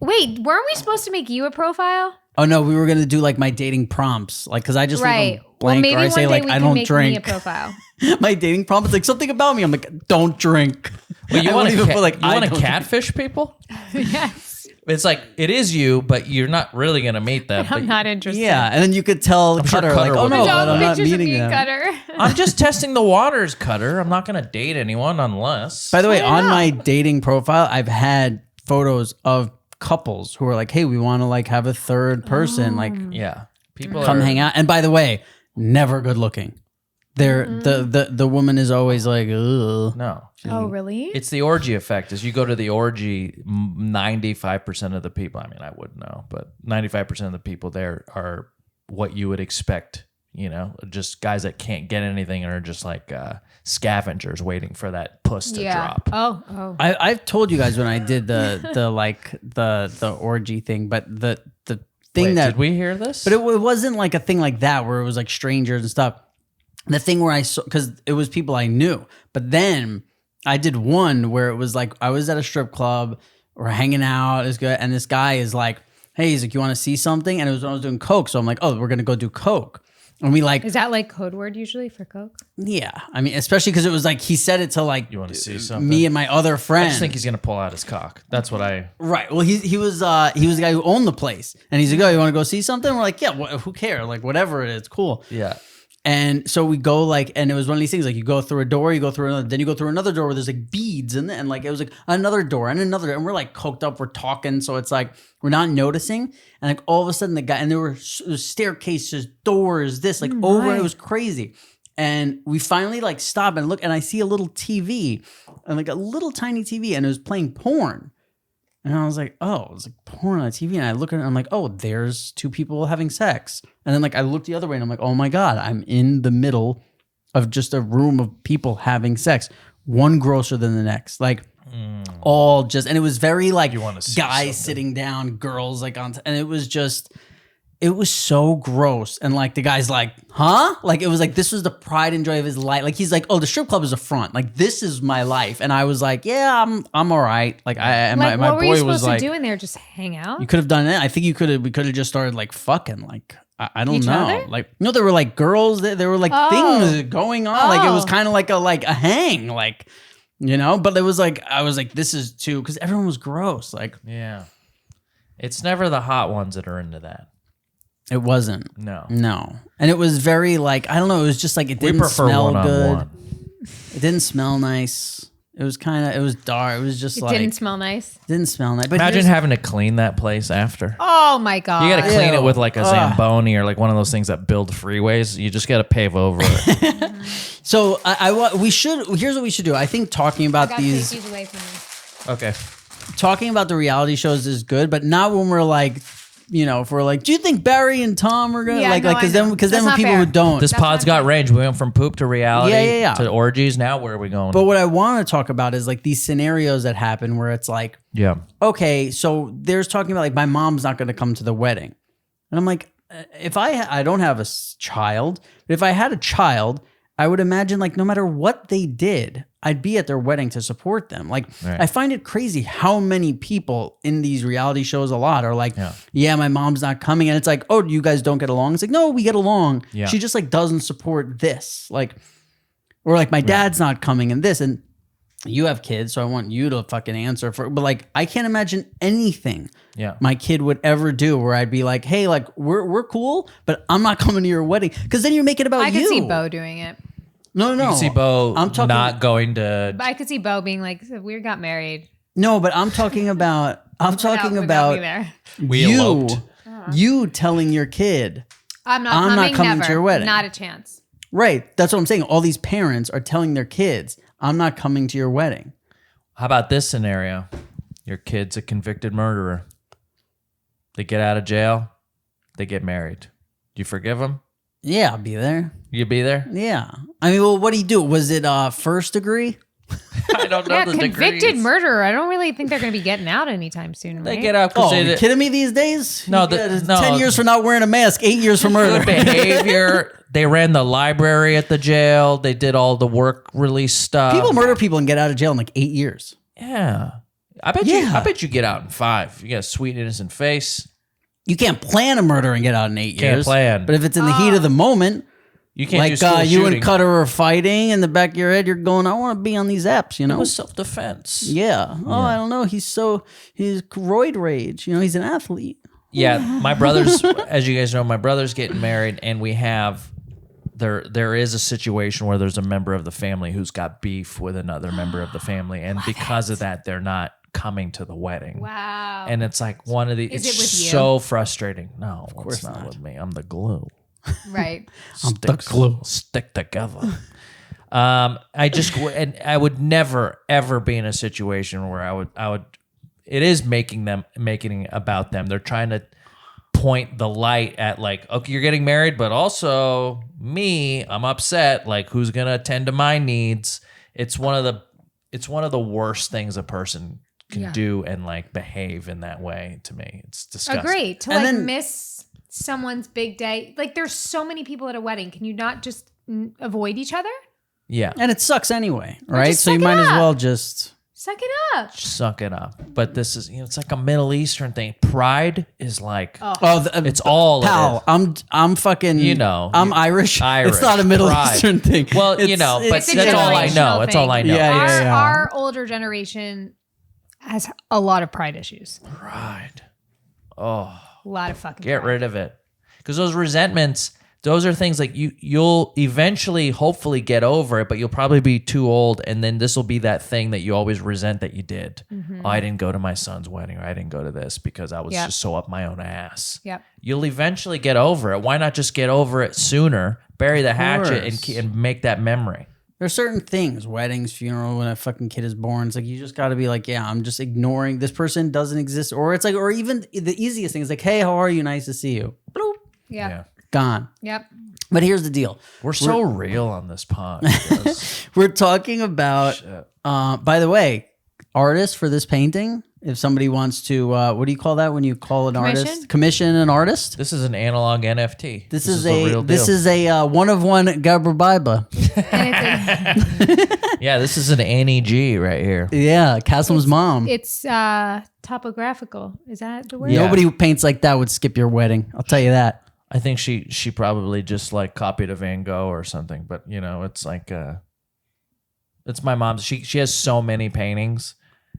we supposed to make you a profile? Oh no, we were gonna do like my dating prompts, like because I just leave them blank, or I say like I don't drink. Me a profile. My dating prompt is like something about me. I'm like, don't drink. Well, you want to catfish people? Yes. It's like, it is you, but you're not really going to meet them. I'm not interested. Yeah, and then you could tell Cutter, like, oh no, I'm not meeting them. Cutter. I'm just testing the waters, Cutter. I'm not going to date anyone unless... By the way, on my dating profile, I've had photos of couples who are like, hey, we want to like have a third person. Like, yeah, people come hang out. And by the way, never good looking. The woman is always like, ugh. No. Oh, really? It's the orgy effect. As you go to the orgy, 95% of the people, I mean, I wouldn't know, but 95% of the people there are what you would expect, you know, just guys that can't get anything and are just like scavengers waiting for that puss to drop. Oh. I've told you guys when I did the orgy thing, but the thing did we hear this? But it wasn't like a thing like that where it was like strangers and stuff. The thing where I saw, because it was people I knew, but then I did one where it was like I was at a strip club, we're hanging out, it's good, and this guy is like, hey, he's like, you want to see something? And it was when I was doing coke, so I'm like, oh, we're gonna go do coke. And we like, is that like code word usually for coke? Yeah, I mean, especially because it was like he said it to like, you want to see something? Me and my other friend. I just think he's gonna pull out his cock. That's what I. Right. Well, he was the guy who owned the place, and he's like, oh, you want to go see something? We're like, yeah, who cares? Like whatever it is, cool. Yeah. And so we go like, and it was one of these things like you go through a door, you go through another, then you go through another door where there's like beads and like it was like another door and another, and we're like coked up, we're talking, so it's like we're not noticing, and like all of a sudden the guy, and there were staircases, doors, this like over, and it was crazy, and we finally like stop and look, and I see a little TV, and like a little tiny TV, and it was playing porn. And I was like, oh, it's like porn on the TV. And I look at it and I'm like, oh, there's two people having sex. And then like I look the other way and I'm like, oh my God, I'm in the middle of just a room of people having sex, one grosser than the next, like all just, and it was very like guys sitting down, girls like on, and it was so gross. And like the guy's like, huh? Like it was like, this was the pride and joy of his life. Like he's like, oh, the strip club is a front. Like this is my life. And I was like, yeah, I'm all right. Like my what were you boy supposed was like, to do in there? Just hang out? you could have done it. I think we could have just started like fucking like. I don't Each know. other? Like, no, there were like girls. There were like things going on. Like it was kind of like a hang, like, you know. But it was like I was like, this is too, because everyone was gross. Like, Yeah. It's never the hot ones that are into that. it wasn't. No. And it was very like, I don't know. It was just like it We didn't prefer smell good. one-on-one. It didn't smell nice. It was it was dark. It was just It like didn't smell nice. didn't smell nice. But Imagine having to clean that place after. Oh my God. You got to clean Ew. it with like a Zamboni or like one of those things that build freeways. You just got to pave over it. So we should. Here's what we should do. I think talking about Gotta these. take these away from me. Okay. Talking about the reality shows is good, but not when we're like, you know, if we're like, do you think Barry and Tom are gonna Yeah, no, because I know. then That's when not people fair. who don't. This That's pod's not got fair. range. We went from poop to reality Yeah. to orgies. Now where are we going? But what I want to talk about is like these scenarios that happen where it's like, Yeah. okay, so there's talking about like my mom's not going to come to the wedding, and I'm like, if I don't have a child, but if I had a child, I would imagine like no matter what they did, I'd be at their wedding to support them. Like Right. I find it crazy how many people in these reality shows a lot are like, yeah, my mom's not coming. And it's like, oh, you guys don't get along. It's like, no, we get along. Yeah. She just like doesn't support this. Like, or like my dad's not coming and this. And you have kids, so I want you to fucking answer for, but like, I can't imagine anything my kid would ever do where I'd be like, hey, like we're cool, but I'm not coming to your wedding. Cause then you're making it about I you. could see Bo doing it. No. You can see Bo I'm talking, not going to. But I could see Bo being like, we got married. no, but I'm talking about, without me there. We you, eloped. you telling your kid, I'm not I'm not coming, coming never. to your wedding. Not a chance. right. That's what I'm saying. All these parents are telling their kids, I'm not coming to your wedding. How about this scenario? Your kid's a convicted murderer. They get out of jail. They get married. Do you forgive them? Yeah, I'll be there. You be there? Yeah. I mean, well, what do you do? Was it first degree? I don't know Yeah, the convicted degrees. murderer. I don't really think they're going to be getting out anytime soon, right? They get out Oh, because are you they kidding me these days? No, You the- got no. 10 years for not wearing a mask, 8 years for good murder. behavior. They ran the library at the jail. They did all the work release stuff. People murder people and get out of jail in like 8 years. Yeah. I bet you get out in 5. You got a sweet innocent face. You can't plan a murder and get out in 8 Can't years. plan. But if it's in the heat of the moment, You can't do like school you shooting. and Cutter are fighting in the back of your head, you're going, I want to be on these apps, you It know? was self-defense. Yeah. Oh, I don't know. He's roid rage. You know, he's an athlete. Yeah, my brother's, as you guys know, my brother's getting married, and we have there is a situation where there's a member of the family who's got beef with another member of the family, and because of that, they're not coming to the wedding. Wow. And it's like one of the. Is It's it with you? so frustrating. No, of course it's not not. with me. I'm the glue. Right. Stick together. I would never ever be in a situation where I would. It is making it about them. They're trying to point the light at like, okay, you're getting married, but also me, I'm upset. Like, who's gonna attend to my needs? It's one of the worst things a person can do and like behave in that way. To me, it's disgusting. Agreed. To And like then- miss someone's big day. Like there's so many people at a wedding. Can you not just avoid each other? Yeah, And it sucks anyway, right? just So you suck it might as up. well just... Suck it up. suck it up. But this is, it's like a Middle Eastern thing. Pride is like, it's all it Pal, is. I'm fucking, You know, I'm Irish. Irish. It's not a Middle Pride. Eastern thing. Well, It's- but It's a that's all I know. generational That's all I thing. know. Yeah. Our older generation has a lot of pride issues. Pride. Oh, A lot of fucking get pride. rid of it. Because those resentments, those are things like you'll eventually, hopefully get over it, but you'll probably be too old. And then this will be that thing that you always resent that you did. Oh, I didn't go to my son's wedding, or I didn't go to this because I was Yep. just so up my own ass. Yep. You'll eventually get over it. Why not just get over it sooner, bury the hatchet, course. and make that memory? There's certain things, weddings, funeral, when a fucking kid is born, it's like you just got to be like, yeah, I'm just ignoring this person doesn't exist, or it's like, or even the easiest thing is like, hey, how are you? Nice to see you. Bloop. Yeah. Gone. Yep. But here's the deal. We're so real on this pod. We're talking about, by the way, artists for this painting. If somebody wants to, what do you call that when you call an artist? Commission an artist. This is an analog NFT. This is a real deal. This is a one of one Gabra Biba. Yeah, this is an Annie G right here. Yeah, Kassem's mom. It's topographical. Is that the word? Yeah. Nobody who paints like that would skip your wedding. I'll tell you that. I think she probably just like copied a Van Gogh or something. But you know, it's like it's my mom's. She has so many paintings.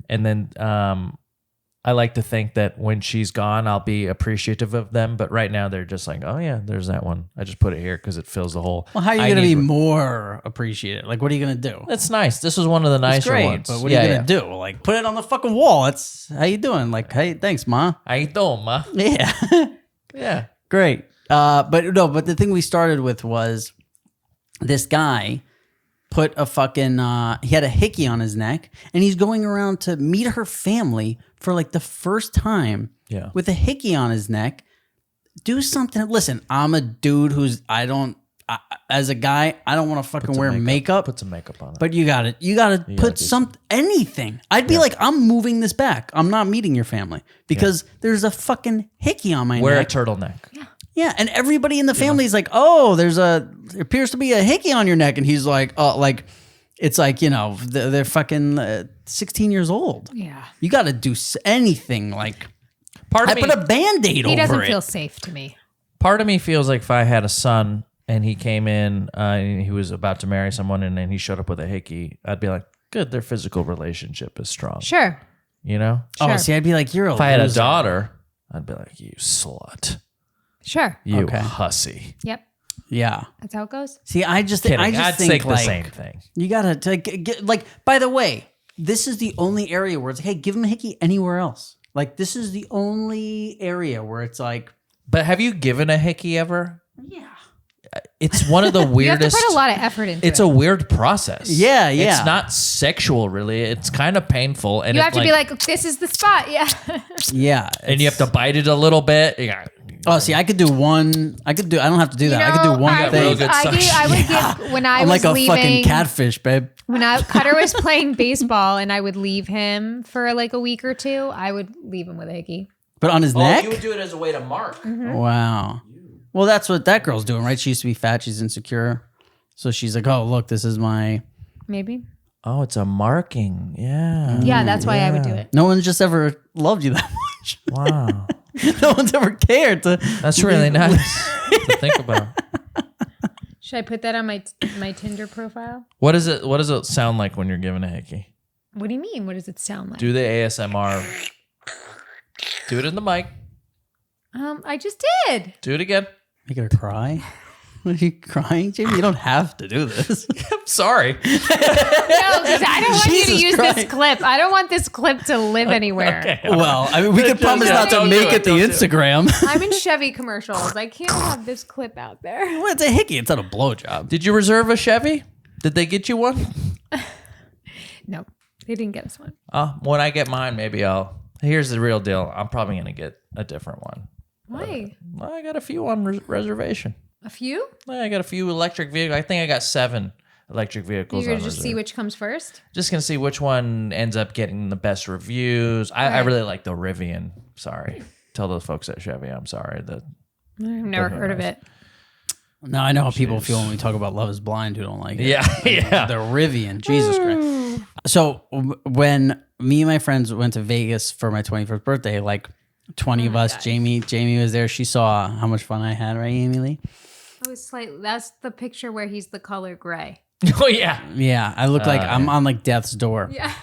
And then I like to think that when she's gone, I'll be appreciative of them. But right now, they're just like, oh, yeah, there's that one. I just put it here because it fills the hole. Well, how are you going to be more appreciated? Like, what are you going to do? That's nice. This was one of the nicer ones. But what are you going to do? Like, put it on the fucking wall. That's how you doing? Like, hey, thanks, Ma. How you doing, Ma? Yeah. Yeah. Great. But the thing we started with was this guy put a fucking, he had a hickey on his neck, and he's going around to meet her family for like the first time with a hickey on his neck. Do something. Listen, I'm a dude who's, as a guy, I don't want to fucking wear makeup. Put some makeup on it. But you gotta put anything. I'd be like, I'm moving this back. I'm not meeting your family because there's a fucking hickey on my neck. Wear a turtleneck. Yeah, and everybody in the family is like, oh, there appears to be a hickey on your neck. And he's like, oh, like, it's like, you know, they're fucking 16 years old. Yeah. You got to do anything. Like, I put a Band-Aid over it. He doesn't feel safe to me. Part of me feels like if I had a son and he came in and he was about to marry someone and then he showed up with a hickey, I'd be like, good, their physical relationship is strong. Sure. You know? Oh, Sure. see, I'd be like, you're a If I had a loser. daughter, I'd be like, you slut. Sure. You hussy. Yep. Yeah. That's how it goes. See, I just Kidding. think I'd think like, the same thing. You got to get, like, by the way, this is the only area where it's, hey, give him a hickey anywhere else. Like, this is the only area where it's like. But have you given a hickey ever? Yeah. It's one of the weirdest. You have to put a lot of effort into it. It's a weird process. Yeah. It's not sexual, really. It's kind of painful. And you have to be like, this is the spot. Yeah. Yeah. And you have to bite it a little bit. Yeah. Oh, see, I don't have to do that. I could do one thing. I would give, when I I'm was like a leaving, fucking catfish, babe. When Cutter was playing baseball and I would leave him for like a week or two, I would leave him with a hickey. But on his neck? You would do it as a way to mark. Mm-hmm. Wow. Well, that's what that girl's doing, right? She used to be fat. She's insecure. So she's like, oh, look, this is my... Maybe. Oh, it's a marking. Yeah. Yeah, that's why I would do it. No one's just ever loved you that much. Wow. No one's ever cared to... That's really nice to think about. Should I put that on my Tinder profile? What does it sound like when you're giving a hickey? What do you mean? What does it sound like? Do the ASMR. Do it in the mic. I just did. Do it again. Make her cry? Are you crying, Jamie? You don't have to do this. I'm sorry. No, because I don't want you to Jesus use Christ. this clip. I don't want this clip to live anywhere. Okay. Well, I mean, we can promise not to don't make do it the it, don't do it. Instagram. I'm in Chevy commercials. I can't have this clip out there. Well, it's a hickey. It's not a blowjob. Did you reserve a Chevy? Did they get you one? No, they didn't get us one. When I get mine, maybe I'll. Here's the real deal. I'm probably going to get a different one. Why? I got a few on reservation. A few? I got a few electric vehicles. I think I got 7 electric vehicles. You're on gonna just see which comes first? Just gonna see which one ends up getting the best reviews. I really like the Rivian. Sorry, tell those folks at Chevy I'm sorry. I've never heard of it. No, I know how people feel when we talk about Love is Blind who don't like it. Yeah, yeah. The Rivian. Jesus Christ. So when me and my friends went to Vegas for my 21st birthday, like 20 of us, God. Jamie was there. She saw how much fun I had, right, Amy Lee? I was slightly. That's the picture where he's the color gray. Oh yeah. Yeah, I look like I'm on like death's door. Yeah.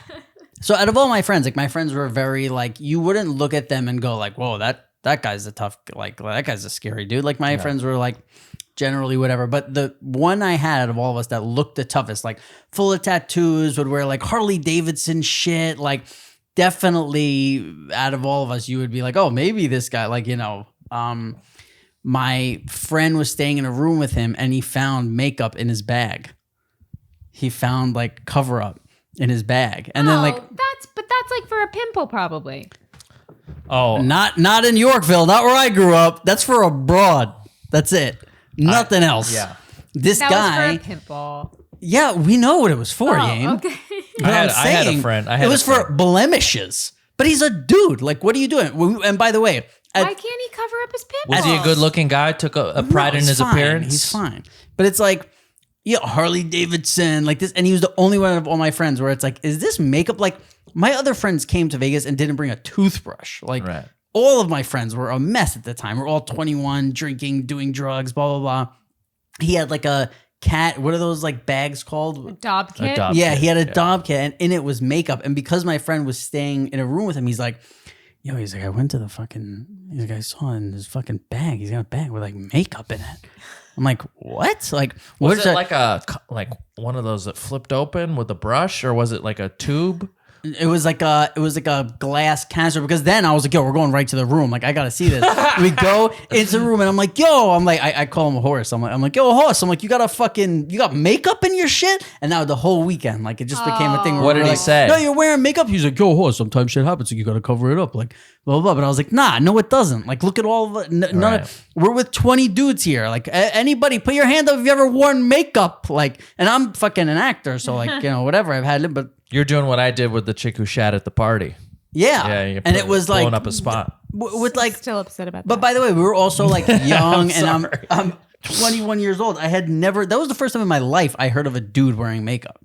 So out of all my friends, like my friends were very like, you wouldn't look at them and go like, whoa, that guy's a tough, like that guy's a scary dude. Like my friends were like generally whatever. But the one I had out of all of us that looked the toughest, like full of tattoos, would wear like Harley Davidson shit, like definitely out of all of us, you would be like, oh, maybe this guy, like, you know, my friend was staying in a room with him and he found makeup in his bag. He found like cover up in his bag. And then like, that's like for a pimple probably. Oh, not in Yorkville, not where I grew up. That's for abroad. That's it. Nothing else. Yeah. This That guy. was for a pimple. Yeah, we know what it was for, Oh, Yame. okay. But I I'm had a saying friend. it was for blemishes. But he's a dude. Like, what are you doing? And by the way, Why can't he cover up his pimples? Was he a good-looking guy? Took a pride in he's his fine. appearance. He's fine. But it's like, yeah, Harley Davidson, like this. And he was the only one of all my friends where it's like, is this makeup? Like, my other friends came to Vegas and didn't bring a toothbrush. Like, Right. all of my friends were a mess at the time. We're all 21, drinking, doing drugs, blah, blah, blah. He had like a cat. What are those like bags called? Dob kit. Dob Yeah, kit, he had a yeah. Dob kit, and in it was makeup. And because my friend was staying in a room with him, he's like, yo, he's like, I went to the fucking, he's like, I saw in his fucking bag. He's got a bag with like makeup in it. I'm like, what? Like, Was what's it that? like one of those that flipped open with a brush, or was it like a tube? It was like a glass canister, because then I was like, yo, we're going right to the room. Like, I gotta see this. We go into the room and I'm like, yo, I call him a horse. I'm like, yo, horse. I'm like, you got makeup in your shit? And now the whole weekend, like, it just became a thing. Where What we did were he like, say? No, you're wearing makeup. He's like, yo, horse, sometimes shit happens. So you gotta cover it up. Like, blah, blah, blah. But I was like, nah, no, it doesn't. Like, look at all of it. None Right. of, we're with 20 dudes here. Like, anybody, put your hand up if you ever worn makeup. Like, and I'm fucking an actor. So, like, whatever. I've had it, but You're doing what I did with the chick who shat at the party. yeah. Yeah, you're And it was like, blowing up a spot. with like, Still upset about but that. by the way, we were also like young, and sorry. I'm 21 years old. I had never. That was the first time in my life I heard of a dude wearing makeup.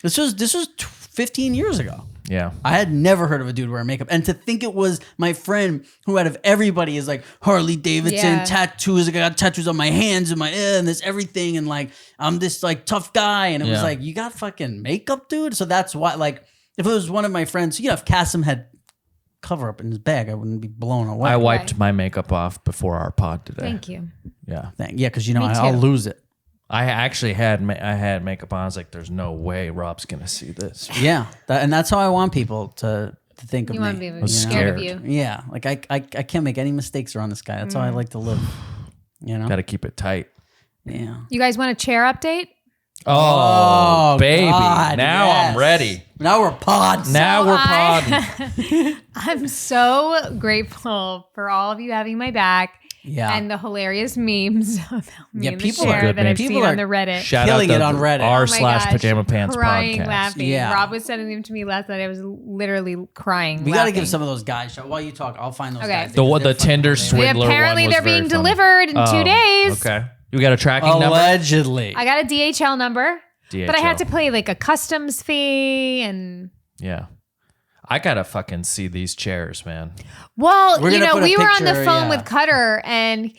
This was 15 years ago. Yeah. I had never heard of a dude wearing makeup, and to think it was my friend who, out of everybody, is like Harley Davidson Yeah. tattoos. Like, I got tattoos on my hands and my and this everything, and like I'm this like tough guy, and it was Yeah. like, you got fucking makeup, dude. So that's why, like, if it was one of my friends, if Kasim had cover up in his bag, I wouldn't be blown away. I wiped Right. my makeup off before our pod today. Thank you. Yeah. Yeah, because Me I'll too. lose it. I actually had makeup on. I was like, "There's no way Rob's gonna see this." Yeah, and that's how I want people to think of You me. want to be was scared of scared. you. Yeah, like I can't make any mistakes around this guy. That's how I like to live. Got to keep it tight. Yeah. You guys want a chair update? Oh, baby! God, Now yes. I'm ready. Now we're pods. Now So we're I- podding. I'm so grateful for all of you having my back. Yeah. And the hilarious memes about me Yeah, in the people are chair good that I've memes. seen People on are the Reddit. Shout Killing out it to on Reddit. r Oh my slash gosh, pajama pants crying, podcast. laughing. Yeah. Rob was sending them to me last night. I was literally crying. We got to laughing. give some of those guys. While you talk, I'll find those Okay. guys. The They're Tinder fucking We- swindler apparently one was they're very being funny. delivered in 2 days. Okay. You got a tracking hilarious. number? Allegedly. I got a DHL number, but I had DHL. to pay like a customs fee and. Yeah. I gotta fucking see these chairs, man. Well, We're gonna put a we were on the picture, phone yeah. with Cutter, and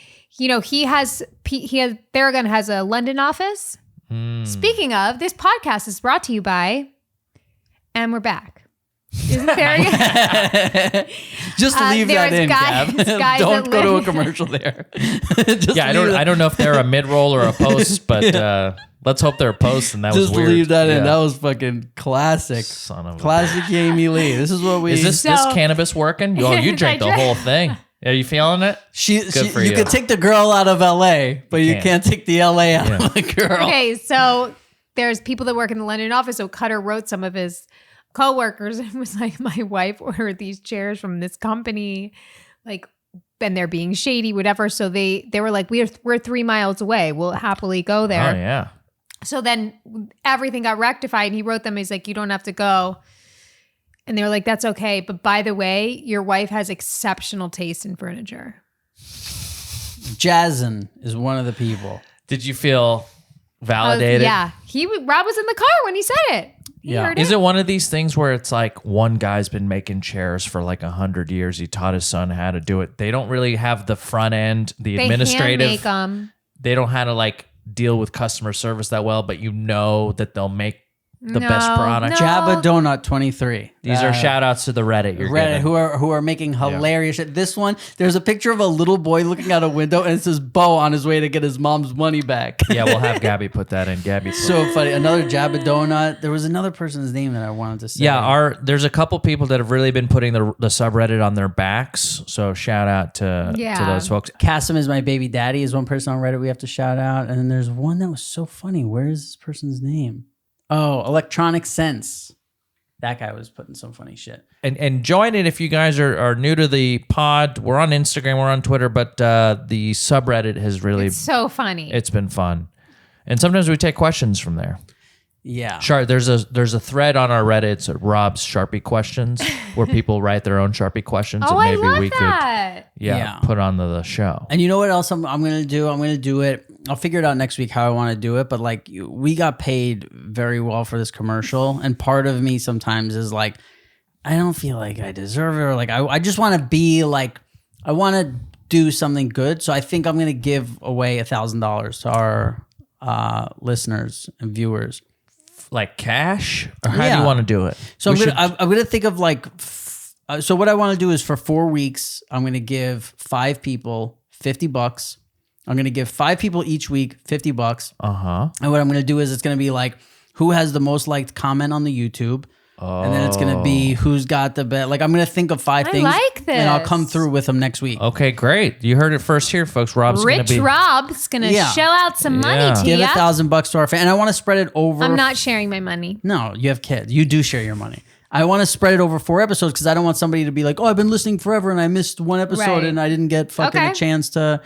Theragun has a London office. Speaking of, this podcast is brought to you by, and we're back. Isn't Theragun? Just leave there that was in, guys Gab. Don't that go to a live- commercial there. Just Yeah, leave I don't know if they're a mid roll or a post, but let's hope they're a post. And that Just was weird. leave that in. Yeah. That was fucking classic. Son of a- Classic Jamie-Lynn. This is what we. Is this So- cannabis working? Oh, you drank the I drank- whole thing. Are you feeling it? for you you. could take the girl out of LA, but you can't. can't take the LA out Yeah. of the girl. Okay, so there's people that work in the London office. So Cutter wrote some of his coworkers and was like, "My wife ordered these chairs from this company, like, and they're being shady, whatever." So they were like, "We're 3 miles away. We'll happily go there." Oh yeah. So then everything got rectified, and he wrote them. He's like, "You don't have to go." And they were like, "That's okay. But by the way, your wife has exceptional taste in furniture." Jazzin is one of the people. Did you feel I was- validated? yeah. Rob was in the car when he said it. He Yeah. heard Is it. it one of these things where it's like one guy's been making chairs for like 100 years? He taught his son how to do it. They don't really have the front end, the They administrative. hand make them. They don't how to like deal with customer service that well, but you know that they'll make the best No, product. no. Jabba Donut 23. These are shout outs to the Reddit. You're Reddit, getting. who are making hilarious shit. This one, there's a picture of a little boy looking out a window, and it says Bo on his way to get his mom's money back. Yeah, we'll have Gabby put that in. Gabby. So funny. Another Jabba Donut. There was another person's name that I wanted to say. Yeah, there's a couple people that have really been putting the subreddit on their backs. So shout out to those folks. Kasim is my baby daddy is one person on Reddit we have to shout out. And then there's one that was so funny. Where is this person's name? Oh, Electronic Sense. That guy was putting some funny shit. And join it if you guys are new to the pod. We're on Instagram, we're on Twitter, but the subreddit has really It's so funny. it's been fun. And sometimes we take questions from there. Yeah. There's a thread on our Reddit. It's Rob's Sharpie questions, where people write their own Sharpie questions oh, that I maybe love we that. could Yeah. put on the show. And you know what else I'm going to do? I'm going to do it. I'll figure it out next week how I want to do it. But like we got paid very well for this commercial. And part of me sometimes is like, I don't feel like I deserve it. Or like, I just want to be like, I want to do something good. So I think I'm going to give away $1,000 to our listeners and viewers. Like cash? Or how do Yeah. you want to do it? So I'm gonna think of like, so what I want to do is for 4 weeks, I'm gonna give 5 people $50. I'm gonna give 5 people each week $50. Uh-huh. And what I'm gonna do is it's gonna be like, who has the most liked comment on the YouTube, and then it's gonna be who's got the best. Like I'm gonna think of 5 things, like and I'll this. come through with them next week. Okay, great. You heard it first here, folks. Rob's going to Rich be... Rob's gonna Yeah. shell out some money Yeah. to Give you. $1,000 to our fan, and I want to spread it over. I'm not sharing my money. No, you have kids. You do share your money. I want to spread it over 4 episodes because I don't want somebody to be like, oh, I've been listening forever and I missed 1 episode Right. and I didn't get fucking Okay. a chance to.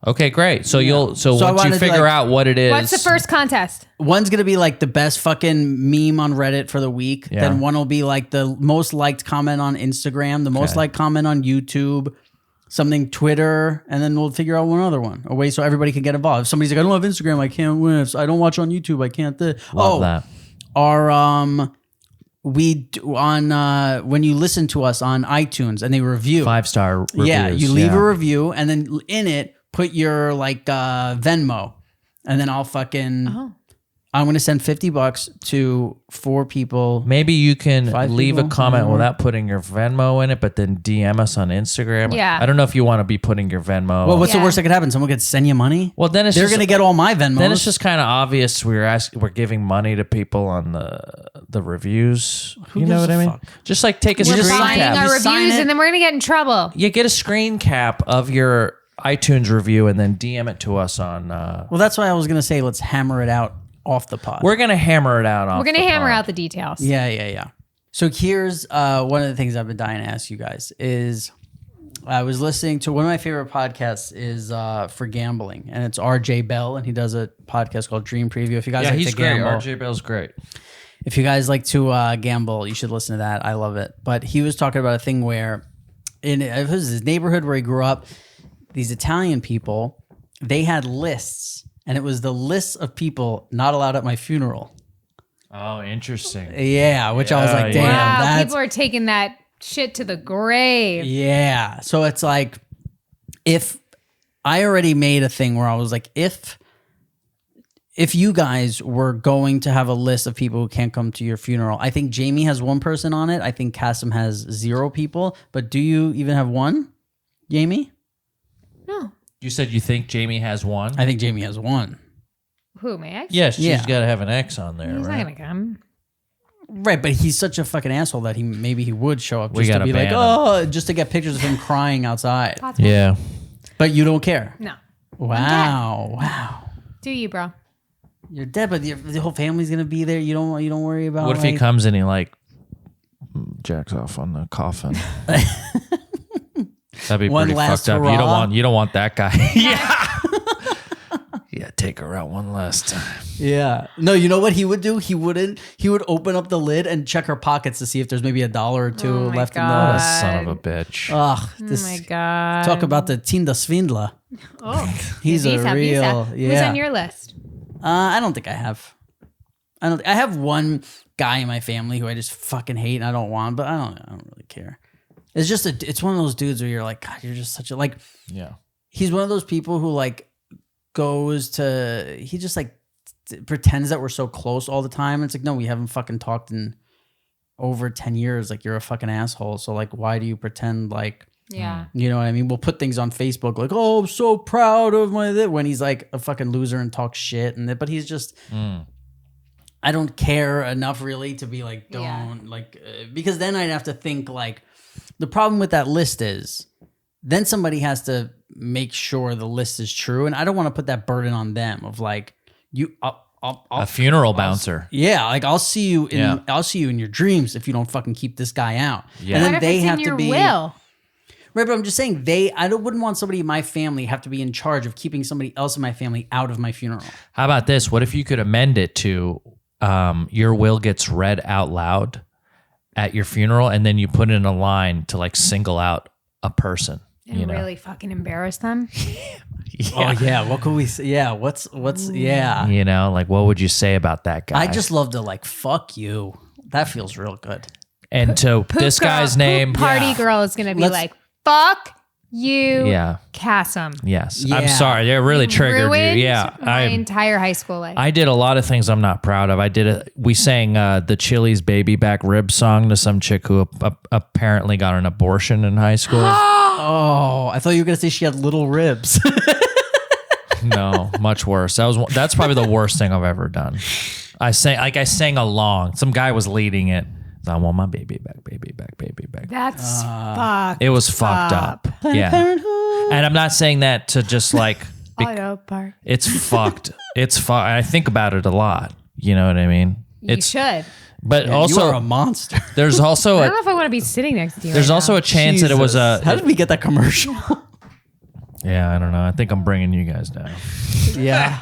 Okay, great. So you'll So I once you wanted to, figure like- out what it is. What's the first contest? One's going to be like the best fucking meme on Reddit for the week. Yeah. Then one will be like the most liked comment on Instagram, the most liked comment on YouTube, something Twitter, and then we'll figure out one other one. A way so everybody can get involved. If somebody's like, I don't have Instagram, I can't win. If I don't watch on YouTube, I can't. Love that. Our we do on when you listen to us on iTunes and they review 5-star reviews. Yeah, you leave a review and then in it put your like Venmo, and then I'll fucking I'm gonna send $50 to 4 people. Maybe you can 5 leave a people, comment or- without putting your Venmo in it, but then DM us on Instagram. Yeah. I don't know if you want to be putting your Venmo. Well, what's the Yeah. worst that could happen? Someone could send you money. Well, then They're gonna get all my Venmos. Then it's just kind of obvious we're giving money to people on the reviews. You know gives what a I mean? fuck? Just like take a We're screen buying cap. our You sign reviews it. and then we're gonna get in trouble. You get a screen cap of your iTunes review and then DM it to us on. Well, that's why I was gonna say let's hammer it out off the pod. We're gonna hammer it out. We're gonna hammer out the details. Yeah. So here's one of the things I've been dying to ask you guys is I was listening to one of my favorite podcasts is for gambling, and it's RJ Bell, and he does a podcast called Dream Preview. If you guys Yeah, like he's to great. gamble, RJ Bell's great. if you guys like to gamble, you should listen to that. I love it. But he was talking about a thing where in it was his neighborhood where he grew up, these Italian people, they had lists, and it was the list of people not allowed at my funeral. Oh, interesting. Yeah, which I was like, damn, Wow, that's people are taking that shit to the grave. yeah. So it's like if I already made a thing where I was like, if you guys were going to have a list of people who can't come to your funeral, I think Jamie has 1 person on it. I think Kasim has 0 people. But do you even have 1, Jamie? No. You said you think Jamie has 1? I think Jamie has 1. Who, my ex? Yes, she's Yeah. got to have an X on there, He's right? not gonna come. Right, but he's such a fucking asshole that maybe he would show up We just to gotta be like, ban him. oh, just to get pictures of him crying outside. Possible. Yeah. But you don't care. No. Wow. Do you, bro? You're dead, but the whole family's gonna be there. You don't worry about. What if he like- comes and he like jacks off on the coffin? That'd be One pretty last fucked up. hurrah. You don't want that guy. Yeah. Yeah, take her out one last time. Yeah. No, you know what he would do? He would open up the lid and check her pockets to see if there's maybe $1 or 2 Oh my left What a God. son of a bitch. Ugh, Oh this my god. talk about the Tinder Svindler. Oh, He's a Visa, real Visa. yeah. Who's on your list? I don't think I have. I have one guy in my family who I just fucking hate and I don't want, but I don't really care. It's just it's one of those dudes where you're like, God, you're just such a like. Yeah. He's one of those people who like he just like pretends that we're so close all the time. It's like, no, we haven't fucking talked in over 10 years. Like, you're a fucking asshole. So like, why do you pretend like, Yeah. you know what I mean? We'll put things on Facebook like, oh, I'm so proud of when he's like a fucking loser and talks shit. But he's just, I don't care enough really to be like, because then I'd have to think like, the problem with that list is then somebody has to make sure the list is true. And I don't want to put that burden on them of like, a funeral bouncer. Yeah, like I'll see you in Yeah. I'll see you in your dreams if you don't fucking keep this guy out. Yeah. And What then if they it's have in to your be will? right. But I'm just saying wouldn't want somebody in my family have to be in charge of keeping somebody else in my family out of my funeral. How about this? What if you could amend it to your will gets read out loud at your funeral, and then you put in a line to like single out a person? And really fucking embarrass them. Oh yeah, what could we say? Yeah, what's yeah. You know, like what would you say about that guy? I just love to like fuck you. That feels real good. and to this guy's name. Party girl is gonna be like, fuck you, Yeah. Kassem. Yes, Yeah. I'm sorry. It really triggered you. Ruined Yeah, my entire high school life. I did a lot of things I'm not proud of. We sang the Chili's Baby Back Rib song to some chick who apparently got an abortion in high school. Oh, I thought you were gonna say she had little ribs. No, much worse. That's probably the worst thing I've ever done. I sang along. Some guy was leading it. I want my baby back, baby back, baby back. That's fucked. It was fucked up. Yeah. And I'm not saying that to just like Auto park. it's fucked. It's fucked. I think about it a lot. You know what I mean? You should. But You also are a monster. there's also I don't know if I want to be sitting next to you. there's right also now. a chance that it was How a did we get that commercial? yeah, I don't know. I think I'm bringing you guys down. Yeah.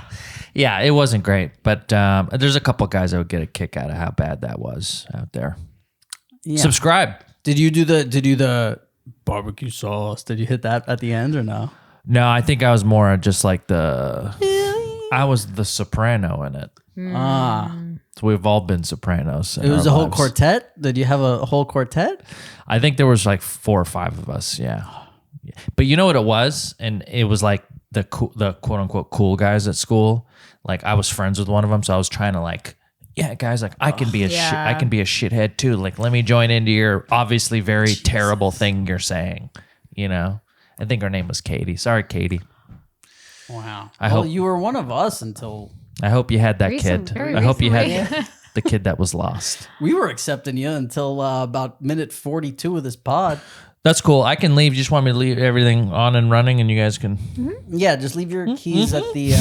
Yeah, it wasn't great, but there's a couple guys that would get a kick out of how bad that was out there. Yeah. Subscribe. Did you do the barbecue sauce? Did you hit that at the end or no? No, I think I was more just like I was the soprano in it. Ah, So we've all been sopranos. it was a whole quartet. Did you have a whole quartet? I think there was like 4 or 5 of us. Yeah. But you know what it was? And it was like the quote unquote cool guys at school. Like I was friends with one of them. So I was trying to like, yeah, guys, like I can be I can be a shithead too. Like, let me join into your obviously very terrible thing you're saying, you know? I think her name was Katie. Sorry, Katie. Wow. I hope you were one of us until I hope you had that Recent- kid. very I hope you had recently. the kid that was lost. we were accepting you until about minute 42 of this pod. That's cool. I can leave. You just want me to leave everything on and running, and you guys can. Yeah, just leave your keys at the.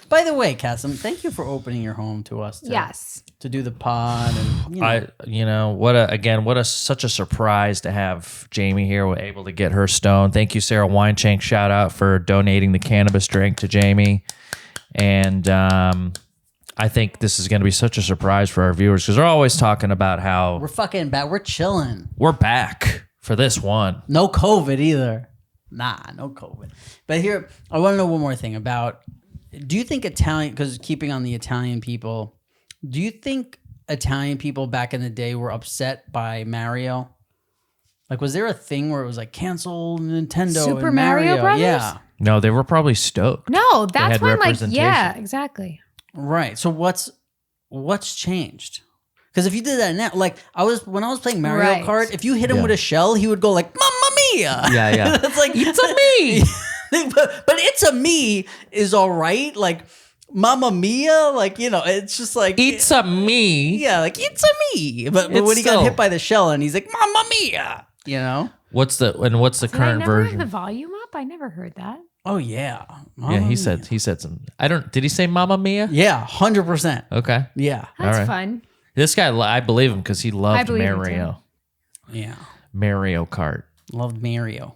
By the way, Kassem, thank you for opening your home to us. Yes. To do the pod and What a such a surprise to have Jamie here. We're able to get her stoned. Thank you, Sarah Weinshank. Shout out for donating the cannabis drink to Jamie, and I think this is going to be such a surprise for our viewers because they're always talking about how we're fucking back. We're chilling. we're back for this one. No COVID either. Nah, no COVID. But here, I want to know one more thing about. Do you think Italian? Because keeping on the Italian people, do you think Italian people back in the day were upset by Mario? Like, was there a thing where it was like cancel Nintendo Super and Mario Brothers? Yeah, No, they were probably stoked. No, that's had when like representation. yeah, exactly. right. So what's changed? Because if you did that now, like when I was playing Mario Right. Kart, if you hit him Yeah. with a shell, he would go like "Mamma mia!" Yeah, yeah. It's like it's a me. but it's a me is all right. Like Mamma Mia, like it's just like It's a me. yeah, like it's a me. But It's when he got still- hit by the shell and he's like Mamma Mia, What's the Did I current never version? have the volume up? I never heard that. Oh yeah, Yeah, Mamma he Mia. said some. Did he say Mamma Mia? Yeah, 100%. Okay. Yeah, That's right. fun. This guy, I believe him because he I loved believe him, Mario. yeah. Mario Kart. Loved Mario.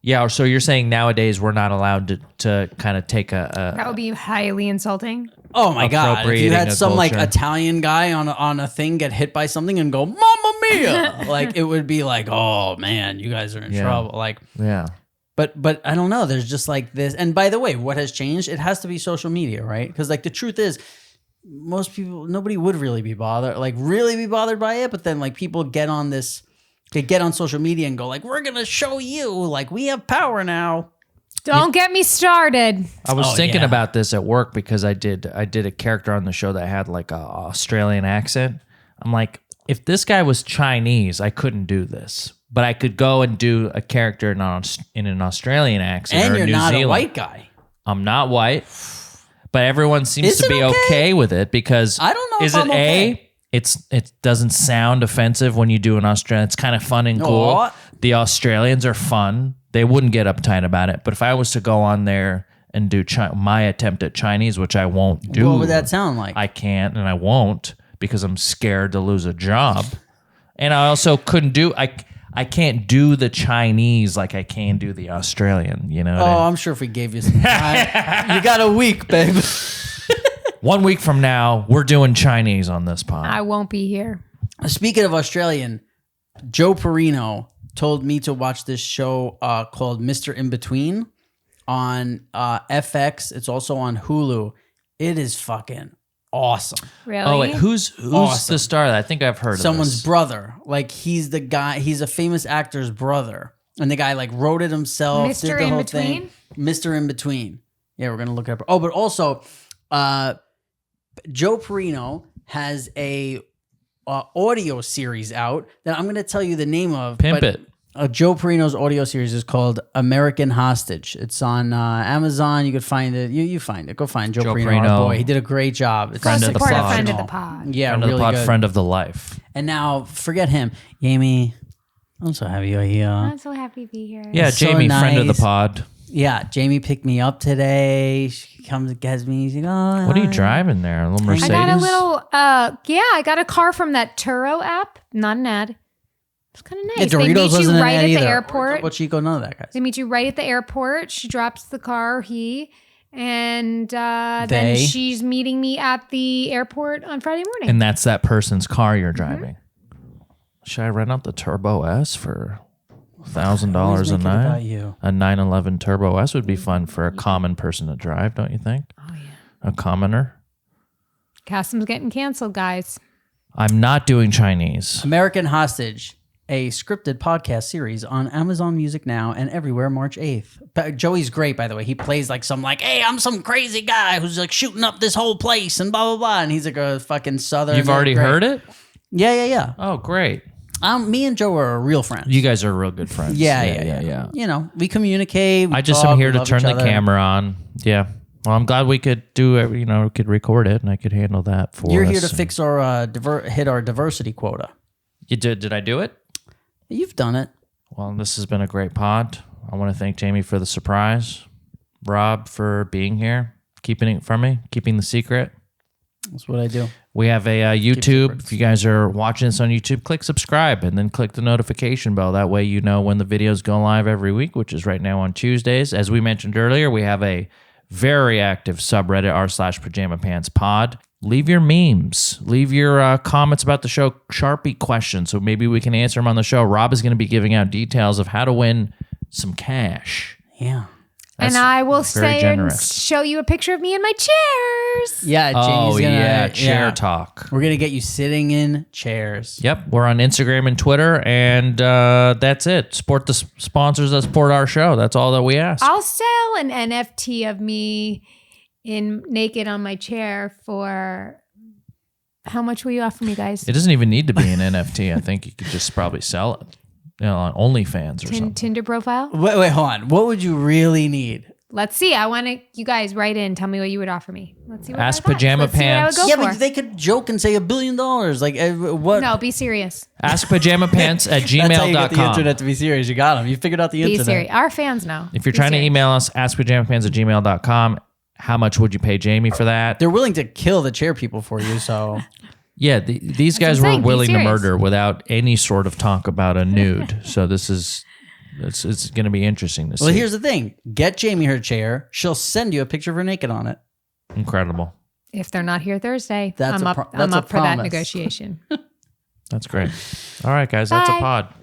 Yeah, so you're saying nowadays we're not allowed to kind of take That would be highly insulting. Oh my god! If you Appropriating had a some like culture. Italian guy on a thing get hit by something and go Mamma Mia, like it would be like, oh man, you guys are in Yeah. trouble. Like, yeah. but I don't know. There's just like this. And by the way, what has changed? It has to be social media, right? Because like the truth is, most people, nobody would really be bothered by it. But then like people get on this, they get on social media and go like, we're gonna show you, like we have power now. Don't get me started. I was Oh, thinking yeah. about this at work because I did a character on the show that had like a Australian accent. I'm like, if this guy was Chinese, I couldn't do this, but I could go and do a character in an Australian accent. And or you're New not Zealand. a white guy. I'm not white, but everyone seems Is to it be okay? okay with it because I don't know if Is it I'm okay. It doesn't sound offensive when you do an Australian. It's kind of fun and cool. Aw. The Australians are fun. They wouldn't get uptight about it. But if I was to go on there and do my attempt at Chinese, which I won't do. What would that sound like? I can't and I won't because I'm scared to lose a job. And I also couldn't do I can't do the Chinese like I can do the Australian, you know? I'm sure if we gave you some time, you got a week, babe. 1 week from now, we're doing Chinese on this pod. I won't be here. Speaking of Australian, Joe Perino told me to watch this show called Mr. In Between on FX. It's also on Hulu. It is fucking awesome. Really? Oh, wait, who's Awesome. the star? I think I've heard of Someone's this. brother. Like he's the guy. He's a famous actor's brother, and the guy like wrote it himself. Mr. Did the In whole Between? thing. Mr. In Between. Yeah, we're gonna look it up. Oh, but also, Joe Perino has a audio series out that I'm gonna tell you the name of. Pimp it. Joe Perino's audio series is called American Hostage. It's on Amazon. You could find it. You find it. Go find Joe Perino, our boy. He did a great job. It's Friend of the Support a pod. friend of the pod. Yeah, Friend of really the pod, good. friend of the life. And now, forget him. Jamie, I'm so happy you're here. I'm so happy to be here. Yeah, So Jamie, friend of the nice. pod. Yeah, Jamie picked me up today. She comes and gets me. She's like, oh, What are you hi. driving there? A little Mercedes? I got a little, I got a car from that Turo app. Not an ad. It's kind of Yeah, nice. They Doritos meet wasn't you an right ad at either. the airport. Double Chico, none of that, guys. They meet you right at the airport. She drops the car, and then They? she's meeting me at the airport on Friday morning. And that's that person's car you're driving. Should I rent out the Turbo S for $1,000 a Always make it night? about you. A 911 Turbo S would be fun for a common person to drive, don't you think? Oh, yeah. A commoner. Custom's getting canceled, guys. I'm not doing Chinese. American Hostage, a scripted podcast series on Amazon Music now and everywhere March 8th. But Joey's great, by the way. He plays like some hey, I'm some crazy guy who's like shooting up this whole place and blah, blah, blah. And he's like a fucking Southern. You've already heard it? Yeah. Oh, great. Me and Joe are real friends. You guys are real good friends. Yeah. You know, we communicate. We I just talk, am here we to love turn each the other. camera on. Yeah. Well, I'm glad we could do it. You know, we could record it, and I could handle that for You're us. here to fix our hit our diversity quota. You did? Did I do it? You've done it. Well, this has been a great pod. I want to thank Jamie for the surprise, Rob for being here, keeping it from me, keeping the secret. That's what I do. We have a YouTube. If you guys are watching this on YouTube, click subscribe and then click the notification bell. That way you know when the videos go live every week, which is right now on Tuesdays. As we mentioned earlier, we have a very active subreddit, r/Pajama Pants Pod. Leave your memes. Leave your comments about the show, Sharpie questions, so maybe we can answer them on the show. Rob is going to be giving out details of how to win some cash. Yeah. And I will very stay and generous. show you a picture of me in my chairs. Yeah, Jamie's Oh, gonna, yeah, chair yeah. talk. We're going to get you sitting in chairs. Yep, we're on Instagram and Twitter, and that's it. Support the sponsors that support our show. That's all that we ask. I'll sell an NFT of me in naked on my chair for how much will you offer me, guys? It doesn't even need to be an NFT. I think you could just probably sell it, on OnlyFans or something. Tinder profile? Wait, hold on. What would you really need? Let's see. I want you guys write in. Tell me what you would offer me. Let's see what Ask I got. Pajama Let's see what I would Pants. go Yeah, for. but they could joke and say $1 billion. Like, what? No, be serious. AskPajamaPants at That's how you get the gmail.com. internet to be serious. You got them. You figured out the Be internet. serious. Our fans know. If you're Be trying to serious. email us, askpajamapants at gmail.com. How much would you pay Jamie for that? They're willing to kill the chair people for you, so... Yeah, these guys what I'm were saying. Be willing to serious. murder without any sort of talk about a nude. So this is... It's going to be interesting to see. Well, here's the thing. Get Jamie her chair. She'll send you a picture of her naked on it. Incredible. If they're not here Thursday, That's I'm a up, pro- I'm that's a up for that promise. negotiation. That's great. All right, guys, that's a Bye. pod.